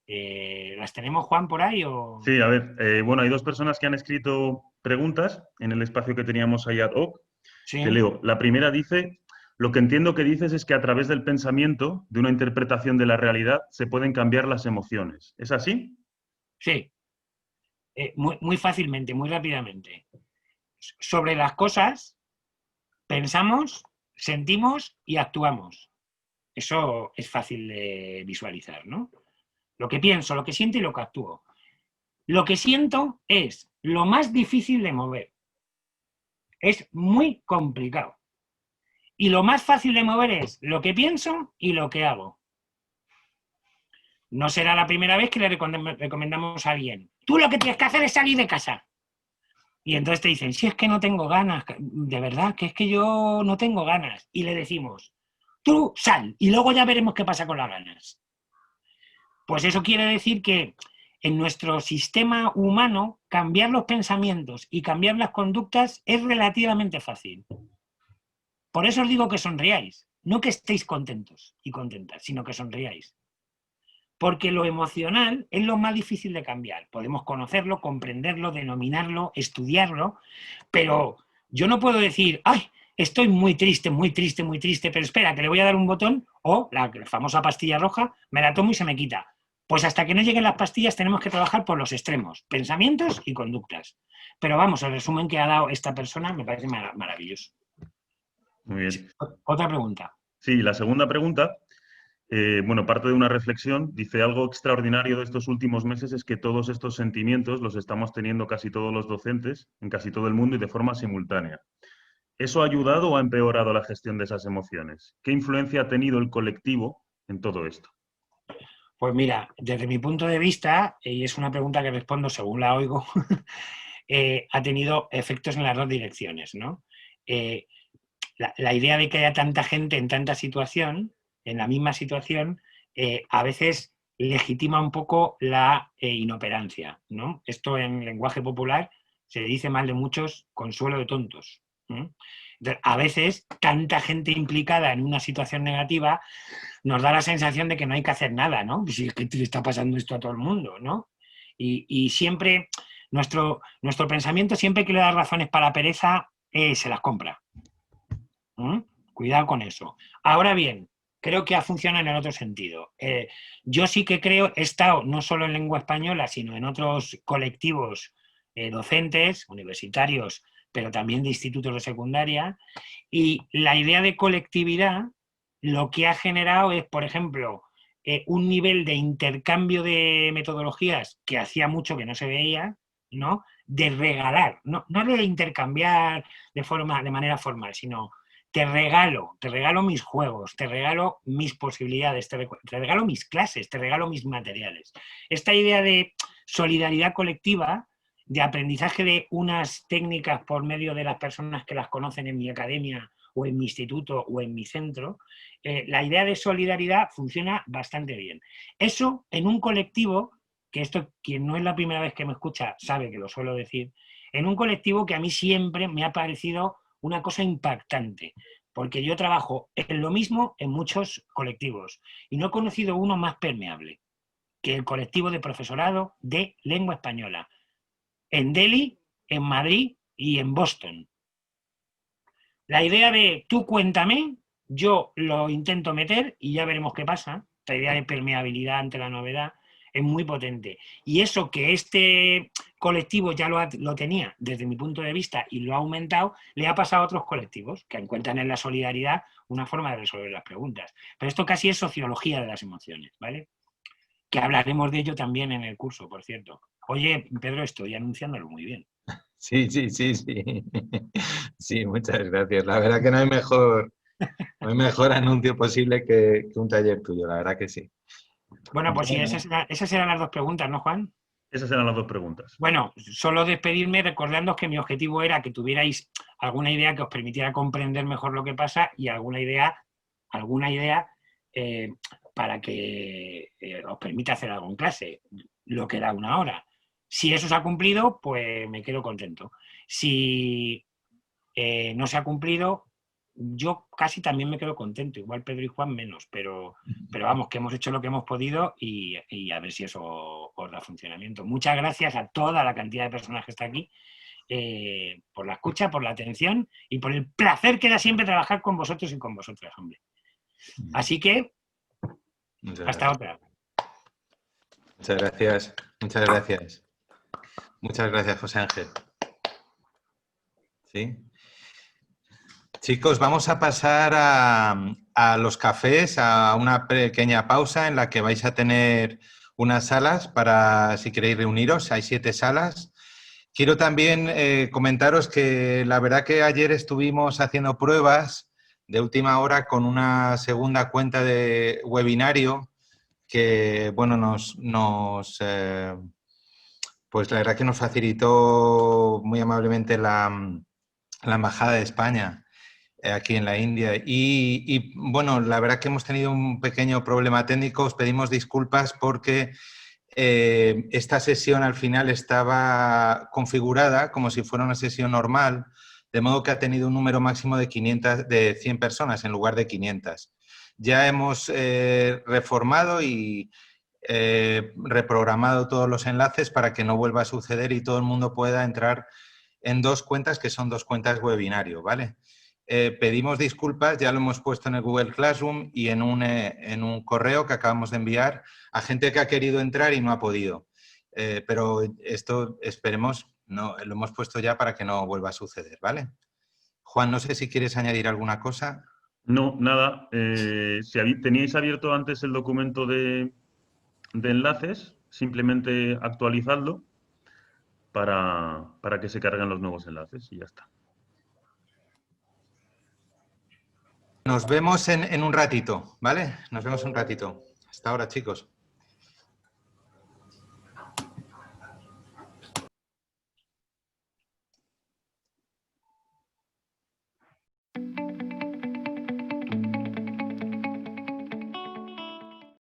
¿Las tenemos, Juan, por ahí? O... Sí, a ver, bueno, hay dos personas que han escrito preguntas en el espacio que teníamos ahí ad hoc. ¿Sí? Te leo. La primera dice, lo que entiendo que dices es que a través del pensamiento, de una interpretación de la realidad, se pueden cambiar las emociones. ¿Es así? Sí. Muy fácilmente, muy rápidamente. Sobre las cosas, pensamos, sentimos y actuamos. Eso es fácil de visualizar, ¿no? Lo que pienso, lo que siento y lo que actúo. Lo que siento es lo más difícil de mover. Es muy complicado. Y lo más fácil de mover es lo que pienso y lo que hago. No será la primera vez que le recomendamos a alguien. Tú lo que tienes que hacer es salir de casa. Y entonces te dicen, si es que no tengo ganas, de verdad, que es que yo no tengo ganas. Y le decimos, tú sal y luego ya veremos qué pasa con las ganas. Pues eso quiere decir que en nuestro sistema humano cambiar los pensamientos y cambiar las conductas es relativamente fácil. Por eso os digo que sonriáis, no que estéis contentos y contentas, sino que sonriáis. Porque lo emocional es lo más difícil de cambiar. Podemos conocerlo, comprenderlo, denominarlo, estudiarlo, pero yo no puedo decir, ¡ay! Estoy muy triste, muy triste, muy triste, pero espera, que le voy a dar un botón, o la famosa pastilla roja, me la tomo y se me quita. Pues hasta que no lleguen las pastillas tenemos que trabajar por los extremos, pensamientos y conductas. Pero vamos, el resumen que ha dado esta persona me parece maravilloso. Muy bien. Otra pregunta. Sí, la segunda pregunta, bueno, parte de una reflexión, dice algo extraordinario de estos últimos meses es que todos estos sentimientos los estamos teniendo casi todos los docentes en casi todo el mundo y de forma simultánea. ¿Eso ha ayudado o ha empeorado la gestión de esas emociones? ¿Qué influencia ha tenido el colectivo en todo esto? Pues mira, desde mi punto de vista, y es una pregunta que respondo según la oigo, ha tenido efectos en las dos direcciones, ¿no? La idea de que haya tanta gente en tanta situación, en la misma situación, a veces legitima un poco la inoperancia, ¿no? Esto en lenguaje popular se le dice mal de muchos, consuelo de tontos. Entonces, a veces, tanta gente implicada en una situación negativa nos da la sensación de que no hay que hacer nada, ¿no? Si es que le está pasando esto a todo el mundo, ¿no? Y siempre, nuestro pensamiento, siempre que le da razones para la pereza, se las compra. Cuidado con eso. Ahora bien, creo que ha funcionado en el otro sentido. Yo sí que creo, he estado no solo en lengua española, sino en otros colectivos docentes, universitarios, pero también de institutos de secundaria, y la idea de colectividad lo que ha generado es, por ejemplo, un nivel de intercambio de metodologías que hacía mucho que no se veía, ¿no? De regalar, no de intercambiar de manera formal, sino te regalo mis juegos, te regalo mis posibilidades, te regalo mis clases, te regalo mis materiales. Esta idea de solidaridad colectiva, de aprendizaje de unas técnicas por medio de las personas que las conocen en mi academia o en mi instituto o en mi centro, la idea de solidaridad funciona bastante bien. Eso en un colectivo, que esto quien no es la primera vez que me escucha sabe que lo suelo decir, en un colectivo que a mí siempre me ha parecido una cosa impactante, porque yo trabajo en lo mismo en muchos colectivos y no he conocido uno más permeable que el colectivo de profesorado de lengua española, en Delhi, en Madrid y en Boston. La idea de tú cuéntame, yo lo intento meter y ya veremos qué pasa. Esta idea de permeabilidad ante la novedad es muy potente. Y eso que este colectivo ya lo tenía desde mi punto de vista y lo ha aumentado, le ha pasado a otros colectivos que encuentran en la solidaridad una forma de resolver las preguntas. Pero esto casi es sociología de las emociones, ¿vale? Que hablaremos de ello también en el curso, por cierto. Oye, Pedro, estoy anunciándolo muy bien. Sí. Sí, muchas gracias. La verdad que no hay mejor anuncio posible que un taller tuyo, la verdad que sí. Bueno, pues sí, esas eran las dos preguntas, ¿no, Juan? Esas eran las dos preguntas. Bueno, solo despedirme recordándoos que mi objetivo era que tuvierais alguna idea que os permitiera comprender mejor lo que pasa y alguna idea para que os permita hacer algo en clase, lo que da una hora. Si eso se ha cumplido, pues me quedo contento. Si no se ha cumplido, yo casi también me quedo contento, igual Pedro y Juan menos, pero vamos, que hemos hecho lo que hemos podido y a ver si eso os da funcionamiento. Muchas gracias a toda la cantidad de personas que está aquí por la escucha, por la atención y por el placer que da siempre trabajar con vosotros y con vosotras, hombre. Así que, hasta otra. Muchas gracias. Muchas gracias, José Ángel. ¿Sí? Chicos, vamos a pasar a los cafés, a una pequeña pausa en la que vais a tener unas salas para, si queréis reuniros, hay 7 salas. Quiero también comentaros que la verdad que ayer estuvimos haciendo pruebas de última hora con una segunda cuenta de webinario que, bueno, pues la verdad que nos facilitó muy amablemente la Embajada de España aquí en la India. Y bueno, la verdad que hemos tenido un pequeño problema técnico, os pedimos disculpas porque esta sesión al final estaba configurada como si fuera una sesión normal, de modo que ha tenido un número máximo de 100 personas en lugar de 500. Ya hemos reformado y reprogramado todos los enlaces para que no vuelva a suceder y todo el mundo pueda entrar en 2 cuentas que son 2 cuentas webinario, ¿vale? pedimos disculpas, ya lo hemos puesto en el Google Classroom y en un correo que acabamos de enviar a gente que ha querido entrar y no ha podido. Pero esto esperemos, no, lo hemos puesto ya para que no vuelva a suceder, ¿vale? Juan, no sé si quieres añadir alguna cosa. No, nada. Si teníais abierto antes el documento de enlaces, simplemente actualizadlo para que se carguen los nuevos enlaces y ya está. Nos vemos en un ratito, ¿vale? Nos vemos en un ratito. Hasta ahora, chicos.